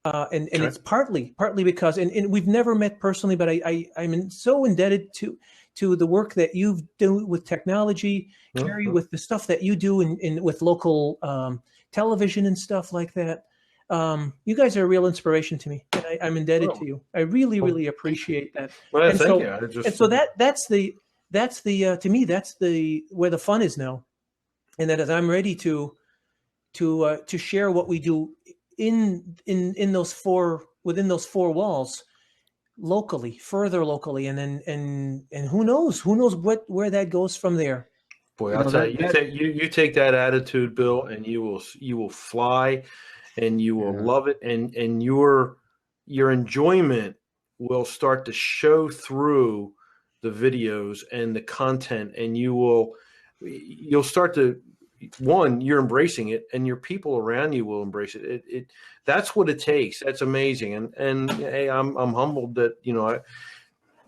and it's partly because and we've never met personally, but I'm so indebted to the work that you've done with technology, Carrie, with the stuff that you do in with local television and stuff like that. You guys are a real inspiration to me, and I'm indebted to you. I really, really appreciate that. Well, and thank so, you. And so that's the to me, that's where the fun is now, and that is I'm ready to share what we do within those four walls, further locally, and then who knows where that goes from there. Boy, I'll tell you, you take that attitude, Bill, and you will fly, and you will love it, and your enjoyment will start to show through the videos and the content, and you'll start to you're embracing it, and your people around you will embrace it. That's what it takes. That's amazing, and hey, I'm humbled that I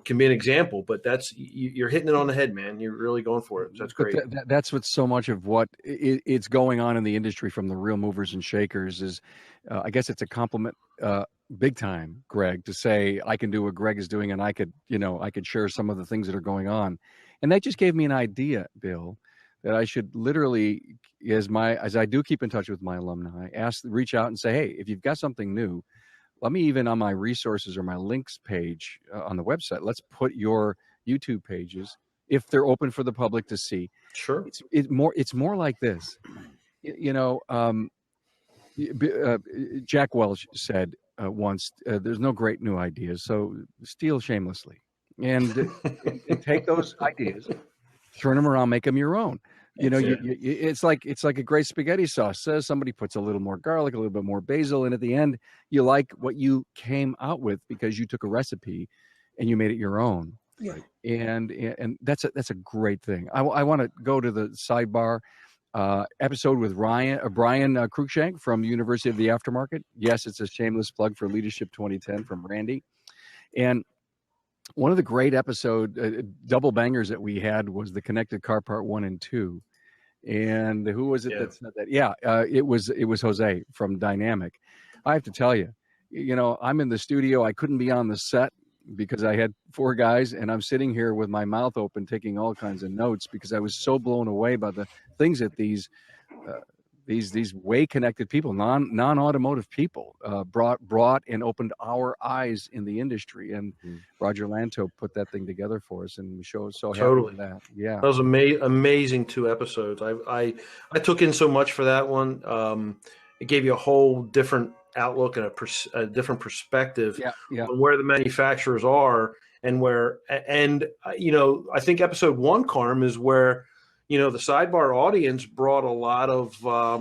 can be an example, but you're hitting it on the head, man. You're really going for it. That's great. That's what's so much of what it's going on in the industry from the real movers and shakers is, I guess it's a compliment, big time, Greg, to say I can do what Greg is doing, and I could share some of the things that are going on, and that just gave me an idea, Bill, that I should literally, as I do keep in touch with my alumni, reach out and say, hey, if you've got something new, let me even on my resources or my links page on the website, let's put your YouTube pages if they're open for the public to see. Sure. It's more like this. Jack Welch said once, there's no great new ideas, so steal shamelessly. And take those ideas, turn them around, make them your own. It's like a great spaghetti sauce. Says somebody puts a little more garlic, a little bit more basil, and at the end, you like what you came out with because you took a recipe and you made it your own. Yeah. And that's a great thing. I want to go to the sidebar episode with Brian Cruikshank from the University of the Aftermarket. Yes, it's a shameless plug for Leadership 2010 from Randy. And one of the great double bangers that we had was the Connected Car Part 1 and 2. And who was it that said that? Yeah, it was Jose from Dynamic. I have to tell you, I'm in the studio. I couldn't be on the set because I had 4 guys, and I'm sitting here with my mouth open taking all kinds of notes because I was so blown away by the things that these way connected people, non-automotive people, brought and opened our eyes in the industry. And Roger Lanto put that thing together for us, and we so happy with that. Yeah, that was amazing 2 episodes. I took in so much for that one. It gave you a whole different outlook and a different perspective on where the manufacturers are and where. And I think episode 1, Carm, is where the sidebar audience brought a lot of, a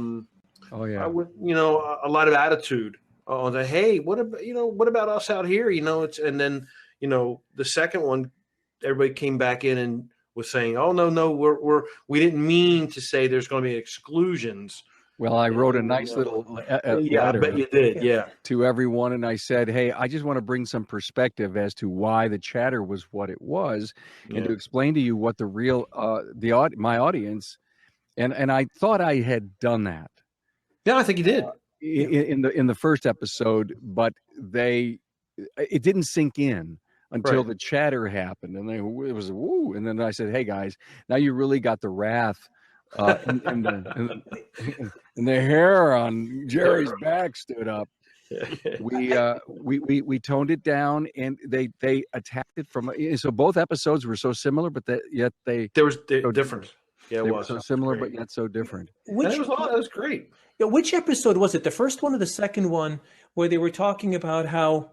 lot of attitude on the, hey, what about us out here? And then, the second one, everybody came back in and was saying, oh, no, we didn't mean to say there's going to be exclusions. Well, I wrote a nice little letter. I bet you did. To everyone, and I said, "Hey, I just want to bring some perspective as to why the chatter was what it was, and to explain to you what the real my audience." And I thought I had done that. Yeah, I think you did in the first episode, but it didn't sink in until the chatter happened, and it was woo. And then I said, "Hey guys, now you really got the wrath." and the hair on Jerry's back stood up. We toned it down, and they attacked it from. So both episodes were so similar, but yet they were different. Yeah, they were so similar, but yet so different. That was great. Which episode was it? The first one or the second one, where they were talking about how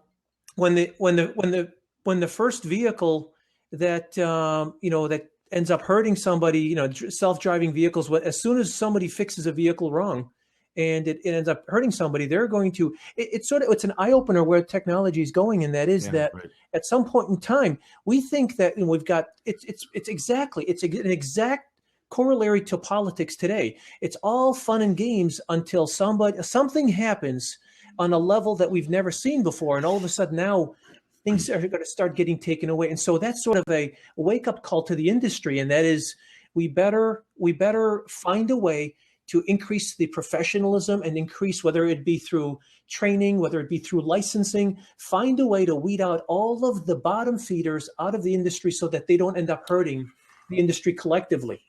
when the first vehicle that that ends up hurting somebody, self-driving vehicles, as soon as somebody fixes a vehicle wrong and it ends up hurting somebody, they're going to, it's an eye-opener where technology is going. And that is at some point in time, we think that we've got, it's an exact corollary to politics today. It's all fun and games until something happens on a level that we've never seen before. And all of a sudden now things are going to start getting taken away. And so that's sort of a wake-up call to the industry. And that is, we better find a way to increase the professionalism and increase, whether it be through training, whether it be through licensing, find a way to weed out all of the bottom feeders out of the industry so that they don't end up hurting the industry collectively.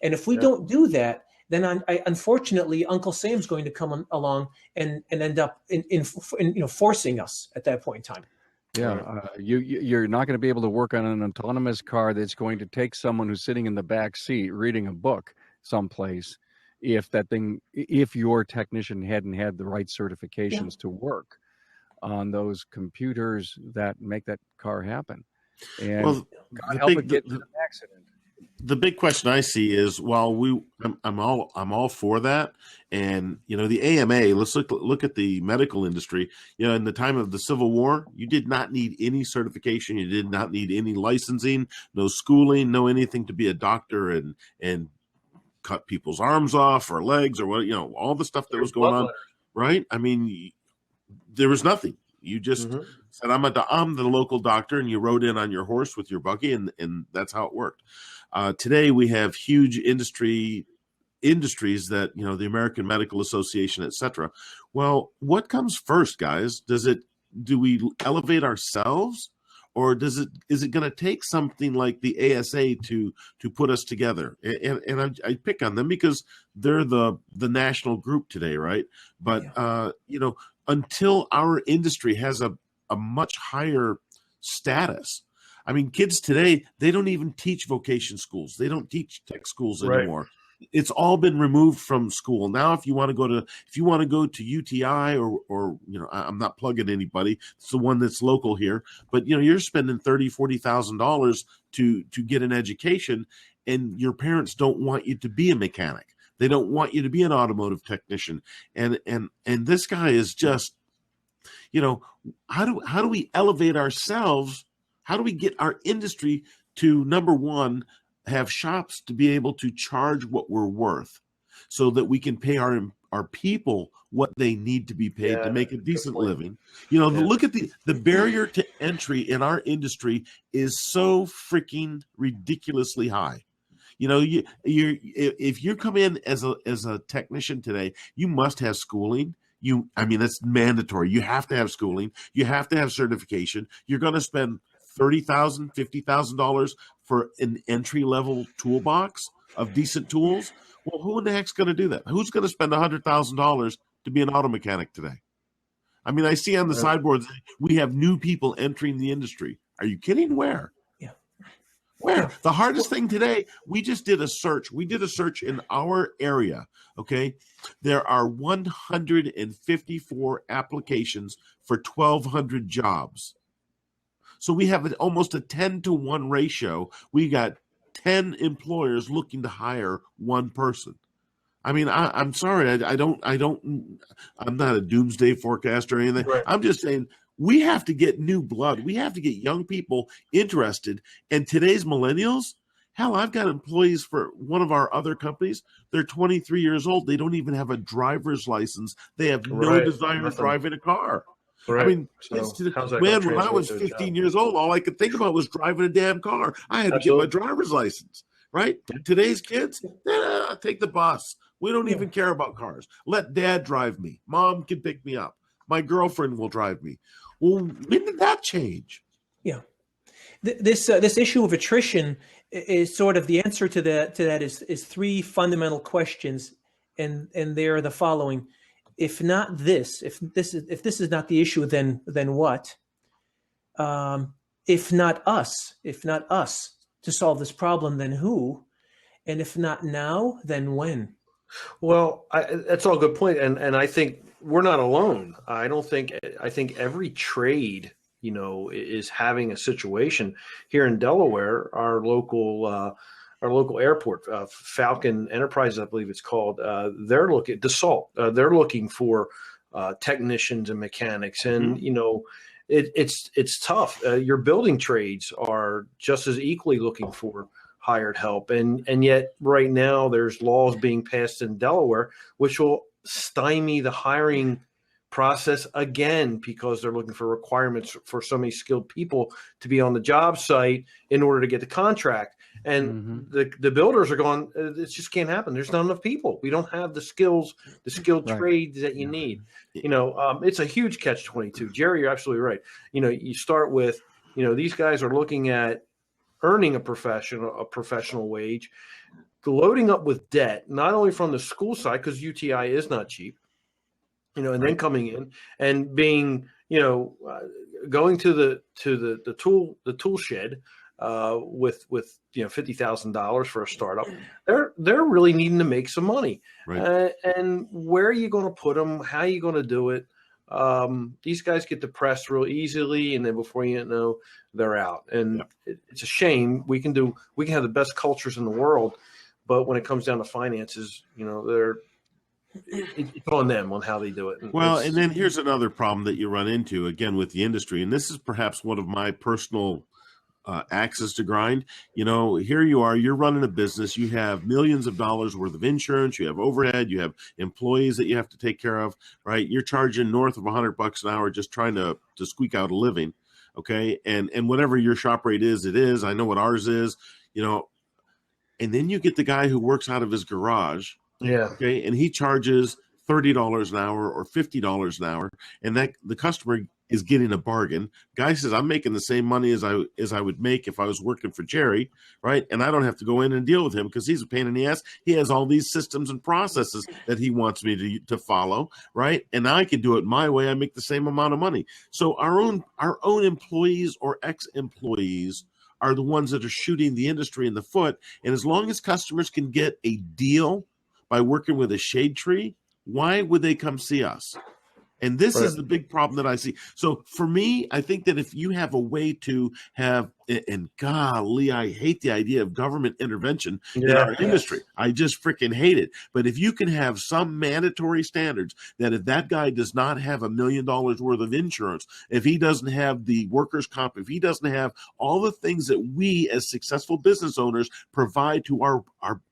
And if we don't do that, then unfortunately, Uncle Sam's going to come along and end up in forcing us at that point in time. Yeah, you're not going to be able to work on an autonomous car that's going to take someone who's sitting in the back seat reading a book someplace if your technician hadn't had the right certifications to work on those computers that make that car happen. And God help it get into an accident. The big question I see is, I'm all for that, and the AMA. Let's look at the medical industry. In the time of the Civil War, you did not need any certification, you did not need any licensing, no schooling, no anything to be a doctor and cut people's arms off or legs or what all the stuff that was going on, right? I mean, there was nothing. You just said, I'm the local doctor, and you rode in on your horse with your buggy, and that's how it worked. Today we have huge industries that, the American Medical Association, et cetera. Well, what comes first, guys? Do we elevate ourselves, or is it going to take something like the ASA to put us together? And I pick on them because they're the national group today, right? But until our industry has a much higher status. I mean, kids today, they don't even teach vocation schools. They don't teach tech schools anymore. Right. It's all been removed from school. Now, if you want to go to UTI or I'm not plugging anybody. It's the one that's local here, but you're spending $30,000-$40,000 to get an education, and your parents don't want you to be a mechanic. They don't want you to be an automotive technician. And this guy is just, how do we elevate ourselves? How do we get our industry to, number one, have shops to be able to charge what we're worth so that we can pay our people what they need to be paid to make a decent living? Look at the barrier to entry in our industry is so freaking ridiculously high. If you come in as a technician today, you must have schooling. That's mandatory. You have to have schooling. You have to have certification. You're going to spend $30,000, $50,000 for an entry-level toolbox of decent tools. Well, who in the heck's going to do that? Who's going to spend $100,000 to be an auto mechanic today? I see on the sideboards we have new people entering the industry. Are you kidding? Where? Yeah. Where? The hardest thing today, we just did a search. We did a search in our area, okay? There are 154 applications for 1,200 jobs. So we have almost a 10-to-1 ratio. We got 10 employers looking to hire one person. I'm sorry. I'm not a doomsday forecaster or anything. Right. I'm just saying we have to get new blood. We have to get young people interested. And today's millennials, hell, I've got employees for one of our other companies. They're 23 years old. They don't even have a driver's license. They have no desire to drive in a car. Right. When I was 15 years old, all I could think about was driving a damn car. I had to get my driver's license, right? Today's kids, take the bus. We don't even care about cars. Let dad drive me. Mom can pick me up. My girlfriend will drive me. Well, when did that change? Yeah. This issue of attrition is sort of the answer to that is three fundamental questions. and they're the following: if this is not the issue, then what? If not us to solve this problem, then who? And if not now, then when? Well, that's all a good point, and I think we're not alone. I think every trade, is having a situation here in Delaware. Our local airport, Falcon Enterprises, I believe it's called. They're looking Dassault. They're looking for technicians and mechanics, and it's tough. Your building trades are just as equally looking for hired help, and yet right now there's laws being passed in Delaware which will stymie the hiring process again, because they're looking for requirements for so many skilled people to be on the job site in order to get the contract. And the builders are going, it just can't happen. There's not enough people. We don't have the skilled trades that you need. It's a huge catch-22. Jerry, you're absolutely right. You start with, these guys are looking at earning a professional wage, loading up with debt, not only from the school side, because UTI is not cheap, and then coming in and being, going to the tool shed with $50,000 for a startup. They're really needing to make some money, right. And where are you going to put them? How are you going to do it? These guys get depressed real easily, and then before you know, they're out. And it's a shame. We can have the best cultures in the world, but when it comes down to finances, it's on them on how they do it. And then here's another problem that you run into again with the industry, and this is perhaps one of my personal axes to grind. Here you are, you're running a business, you have millions of dollars worth of insurance, you have overhead, you have employees that you have to take care of, right? You're charging north of $100 an hour just trying to squeak out a living. Okay. And whatever your shop rate is, it is. I know what ours is, and then you get the guy who works out of his garage. Yeah. Okay. And he charges $30 an hour or $50 an hour. And that the customer is getting a bargain. Guy says, I'm making the same money as I would make if I was working for Jerry, right? And I don't have to go in and deal with him because he's a pain in the ass. He has all these systems and processes that he wants me to follow, right? And I can do it my way. I make the same amount of money. So our own employees or ex-employees are the ones that are shooting the industry in the foot. And as long as customers can get a deal by working with a shade tree, why would they come see us? And this is the big problem that I see. So for me, I think that if you have a way to have, and golly, I hate the idea of government intervention in our industry. I just freaking hate it. But if you can have some mandatory standards that if that guy does not have $1 million worth of insurance, if he doesn't have the workers' comp, if he doesn't have all the things that we as successful business owners provide to our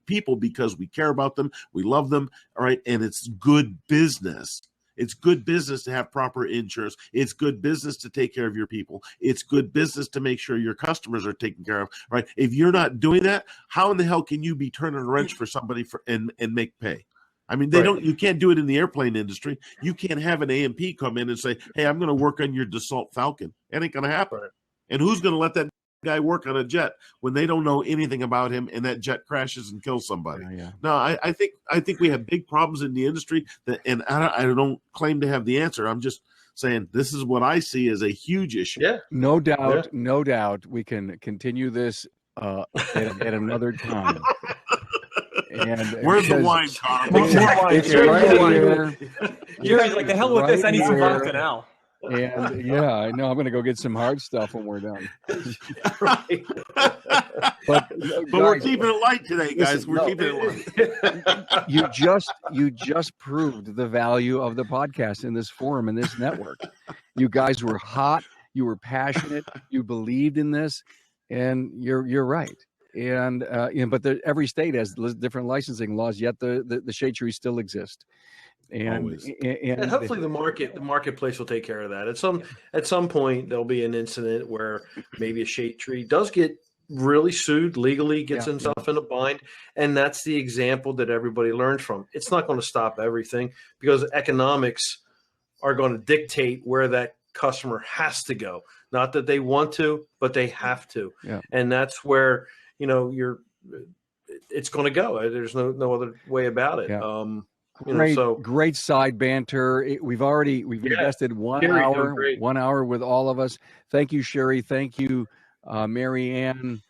people because we care about them, we love them, all right, and it's good business. It's good business to have proper insurance. It's good business to take care of your people. It's good business to make sure your customers are taken care of, right? If you're not doing that, how in the hell can you be turning a wrench for somebody and make pay? I mean, you can't do it in the airplane industry. You can't have an A&P come in and say, hey, I'm going to work on your Dassault Falcon. It ain't going to happen. Right. And who's going to let that guy work on a jet when they don't know anything about him and that jet crashes and kills somebody? No, I think we have big problems in the industry and I don't claim to have the answer. I'm just saying this is what I see as a huge issue. Yeah, no doubt we can continue this at another time. And where's the wine, Carm? It's right here. Jerry's like, the hell with this. I need some vodka now. And I know I'm going to go get some hard stuff when we're done. Right. But we're keeping it light today, guys. We're keeping it light. You just proved the value of the podcast in this forum, in this network. You guys were hot. You were passionate. You believed in this, and you're right. And but every state has different licensing laws. Yet the shade trees still exist. And hopefully the marketplace will take care of that. At some point there'll be an incident where maybe a shade tree does get really sued legally, gets himself in a bind, and that's the example that everybody learns from. It's not going to stop everything because economics are going to dictate where that customer has to go. Not that they want to, but they have to. Yeah. And that's where it's going to go. There's no other way about it. Yeah. Great side banter. We've invested 1 hour with all of us. Thank you, Sherry. Thank you, Mary Ann,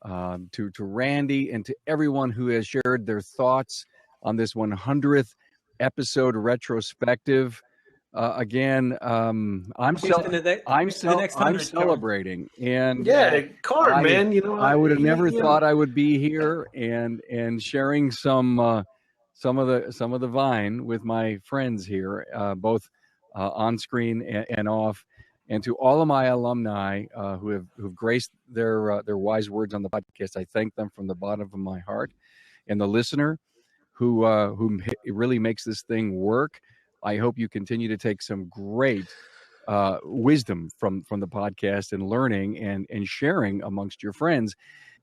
to Randy, and to everyone who has shared their thoughts on this 100th episode retrospective. Again, I'm celebrating, and Carm, man, I would have never thought I would be here and sharing some of the vine with my friends here, both on screen and off, and to all of my alumni who've graced their wise words on the podcast. I thank them from the bottom of my heart, and the listener who really makes this thing work. I hope you continue to take some great wisdom from the podcast and learning and sharing amongst your friends.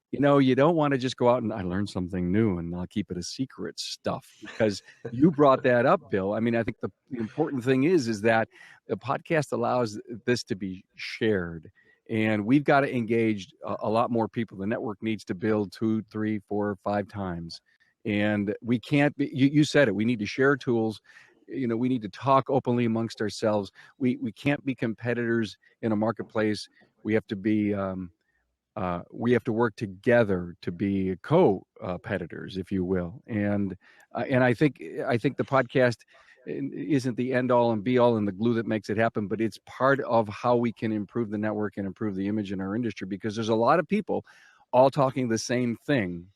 You don't want to just go out and I learned something new and I'll keep it a secret stuff, because you brought that up, Bill. I mean, I think the important thing is that the podcast allows this to be shared, and we've got to engage a lot more people. The network needs to build 2, 3, 4, 5 times, and we can't be, you said it, we need to share tools. We need to talk openly amongst ourselves. We can't be competitors in a marketplace. We have to be we have to work together to be co-competitors, if you will. And I think the podcast isn't the end all and be all and the glue that makes it happen, but it's part of how we can improve the network and improve the image in our industry, because there's a lot of people all talking the same thing.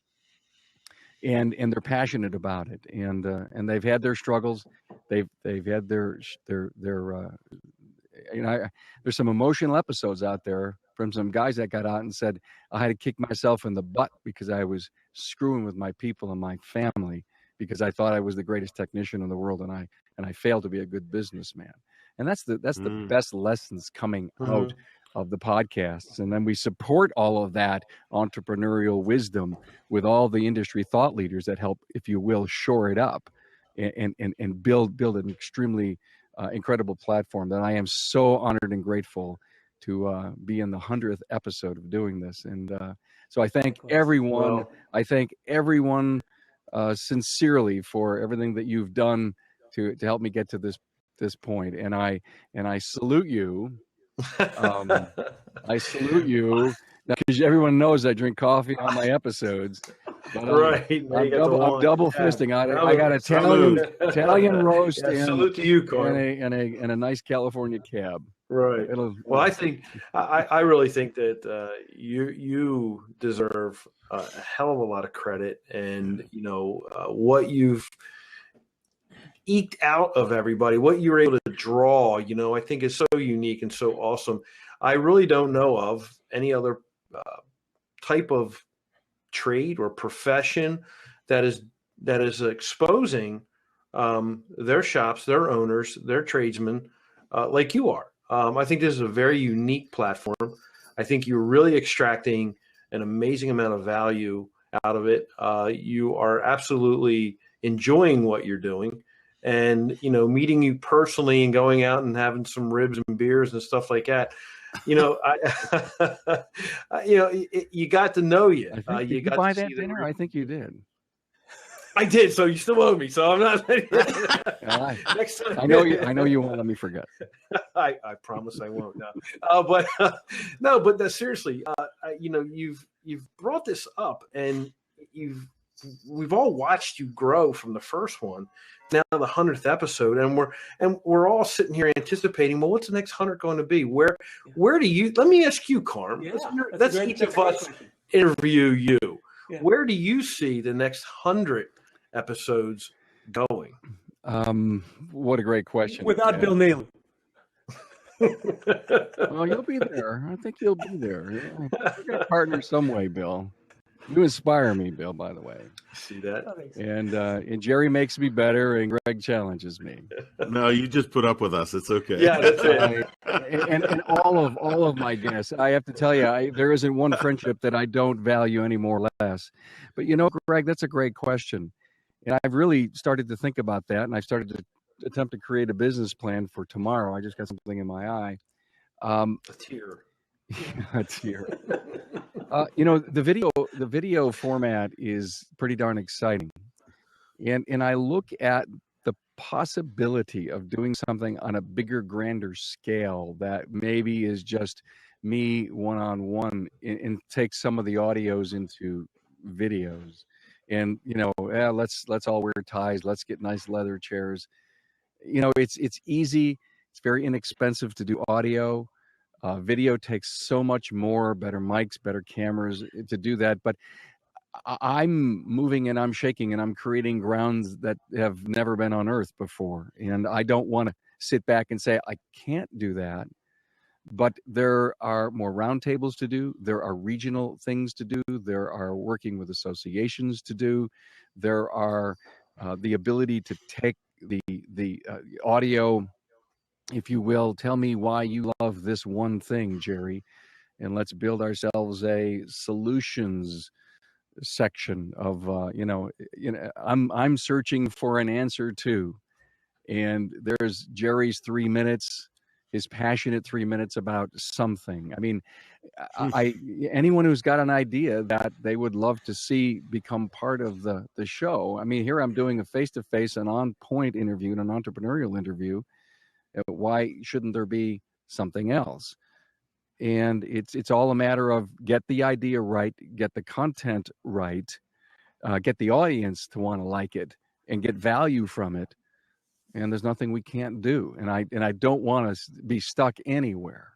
And they're passionate about it, and they've had their struggles, they've had their there's some emotional episodes out there from some guys that got out and said, I had to kick myself in the butt because I was screwing with my people and my family because I thought I was the greatest technician in the world, and I failed to be a good businessman. And that's the best lessons coming out of the podcasts. And then we support all of that entrepreneurial wisdom with all the industry thought leaders that help, if you will, shore it up and build an extremely incredible platform that I am so honored and grateful to be in the 100th episode of doing this. And so I thank everyone. I thank everyone sincerely for everything that you've done to help me get to this point. And I salute you. I salute you, because everyone knows I drink coffee on my episodes. But I'm double fisting. I got Italian roast salute to you, Carm, and a nice California cab. Right. Well, I think I really think that you deserve a hell of a lot of credit, and what you've eked out of everybody, what you were able to draw, I think is so unique and so awesome. I really don't know of any other type of trade or profession that is exposing their shops, their owners, their tradesmen like you are. I think this is a very unique platform. I think you're really extracting an amazing amount of value out of it. You are absolutely enjoying what you're doing. And, meeting you personally and going out and having some ribs and beers and stuff like that, you got to know you. Did you buy that dinner? I think you did. I did. So you still owe me. So I'm not. Next time. I know you won't let me forget. I promise I won't. No. But seriously, you've brought this up, and we've all watched you grow from the first one, now the 100th episode, and we're all sitting here anticipating, well, what's the next 100 going to be? Where do you? Let me ask you, Carm. Yeah, let's each of us interview you. Yeah. Where do you see the next 100 episodes going? What a great question. Without Bill Neely. Well, you'll be there. I think you'll be there. We're going to partner some way, Bill. You inspire me, Bill, by the way. See that? And Jerry makes me better, and Greg challenges me. No, you just put up with us. It's okay. Yeah, that's it. And all of my guests, I have to tell you, there isn't one friendship that I don't value any more or less. But Greg, that's a great question. And I've really started to think about that, and I've started to attempt to create a business plan for tomorrow. I just got something in my eye. A tear. A tear. The video format is pretty darn exciting, and I look at the possibility of doing something on a bigger, grander scale that maybe is just me one-on-one and take some of the audios into videos, and let's all wear ties, let's get nice leather chairs. It's easy, it's very inexpensive to do audio. Video takes so much more, better mics, better cameras to do that. But I'm moving and I'm shaking and I'm creating grounds that have never been unearthed before. And I don't want to sit back and say, I can't do that. But there are more roundtables to do. There are regional things to do. There are working with associations to do. There are the ability to take the audio, if you will. Tell me why you love this one thing, Jerry, and let's build ourselves a solutions section of I'm searching for an answer too, and there's Jerry's 3 minutes, his passionate 3 minutes about something. I mean, anyone who's got an idea that they would love to see become part of the show. I mean, here I'm doing a face-to-face and on-point interview, an entrepreneurial interview. Why shouldn't there be something else? And it's all a matter of get the idea right, get the content right, get the audience to want to like it and get value from it. And there's nothing we can't do. And I don't want to be stuck anywhere.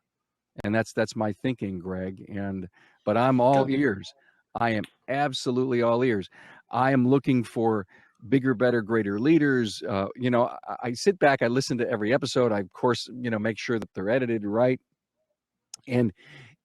And that's my thinking, Greg. But I'm all ears. I am absolutely all ears. I am looking for bigger, better, greater leaders. I sit back, I listen to every episode. I, of course, make sure that they're edited right. And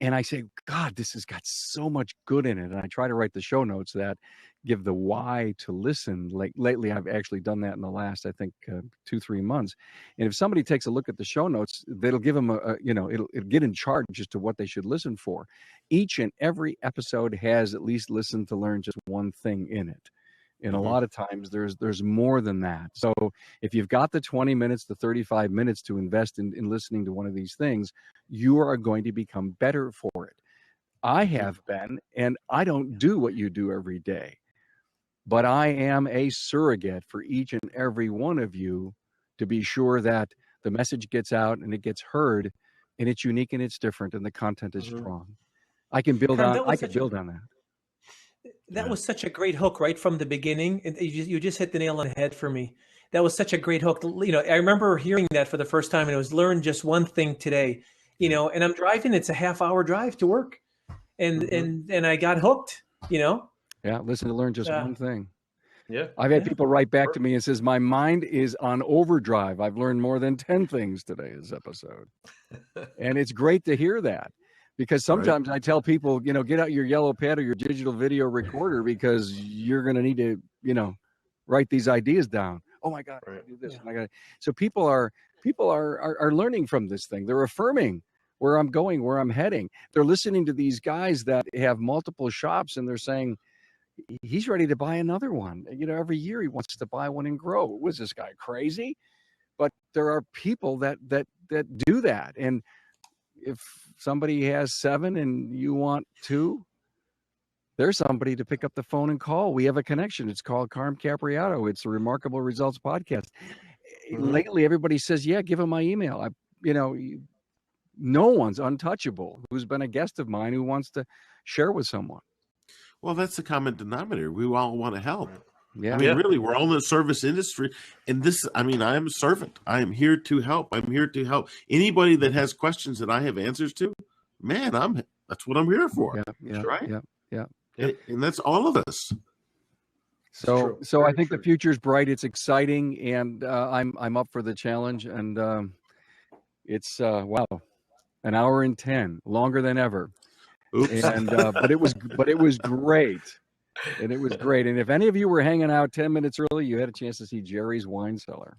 I say, God, this has got so much good in it. And I try to write the show notes that give the why to listen. Like lately, I've actually done that in the last, I think, 2-3 months. And if somebody takes a look at the show notes, that'll give them it'll get in charge as to what they should listen for. Each and every episode has at least listen to learn just one thing in it. And a lot of times there's more than that. So if you've got the 20 minutes, the 35 minutes to invest in listening to one of these things, you are going to become better for it. I have been, and I don't do what you do every day, but I am a surrogate for each and every one of you to be sure that the message gets out and it gets heard, and it's unique and it's different and the content is strong. I can build on that. That was such a great hook right from the beginning. You just hit the nail on the head for me. That was such a great hook. I remember hearing that for the first time, and it was learn just one thing today. And I'm driving. It's a half-hour drive to work, and I got hooked. Yeah, listen to learn just one thing. Yeah, I've had people write back to me and says, my mind is on overdrive. I've learned more than 10 things today this episode, and it's great to hear that. Because sometimes I tell people, get out your yellow pad or your digital video recorder because you're going to need to, write these ideas down. Oh my God, I do this. Yeah. So people are learning from this thing. They're affirming where I'm going, where I'm heading. They're listening to these guys that have multiple shops, and they're saying, he's ready to buy another one. Every year he wants to buy one and grow. Was this guy crazy? But there are people that do that. And if somebody has 7 and you want 2, there's somebody to pick up the phone and call. We have a connection. It's called Carm Capriotto. It's a Remarkable Results podcast. Lately, everybody says, yeah, give him my email. No one's untouchable who's been a guest of mine who wants to share with someone. Well, that's the common denominator. We all want to help. Yeah. Really, we're all in the service industry. And I am a servant. I am here to help. I'm here to help. Anybody that has questions that I have answers to, man, that's what I'm here for. Yeah. Right? Yeah. And that's all of us. So I think the future's bright. It's exciting, and I'm up for the challenge. And it's wow, an hour and 10, longer than ever. Oops. And but it was great. And it was great. And if any of you were hanging out 10 minutes early, you had a chance to see Jerry's wine cellar.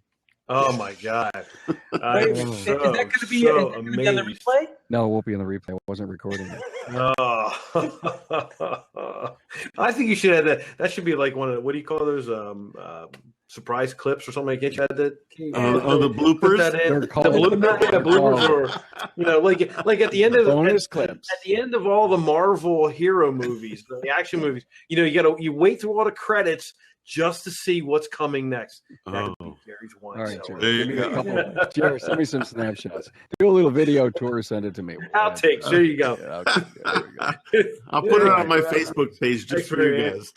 Oh my God! Is that going to be on the replay? No, it won't be on the replay. I wasn't recording it. I think you should have that. That should be like one of what do you call those surprise clips or something like that? The bloopers. The bloopers, or like at the end of bonus clips. At the end of all the Marvel hero movies, the action movies, you wait through all the credits just to see what's coming next. That'd be Oh. Jerry's All wine right, cellar. Jerry. There Give you me a go. couple. Jerry, send me some snapshots. Do a little video tour. Send it to me. Outtakes. There you go. Yeah, okay, there we go. I'll put it on my Facebook page just for you guys.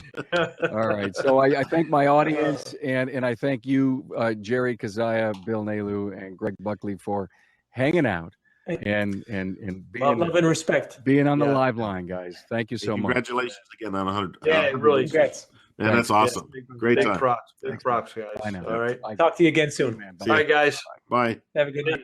All right. So I thank my audience and I thank you, Jerry Kazaya, Bill Nalu, and Greg Buckley for hanging out and being, love and respect. being on the live line, guys. Thank you so much. Congratulations again on 100. Yeah, really. Congrats. Man, that's awesome. Great Big time. props. Big props, guys. Bye now. All right. Bye. Talk to you again soon. Man. All right, guys. Bye. Have a good night.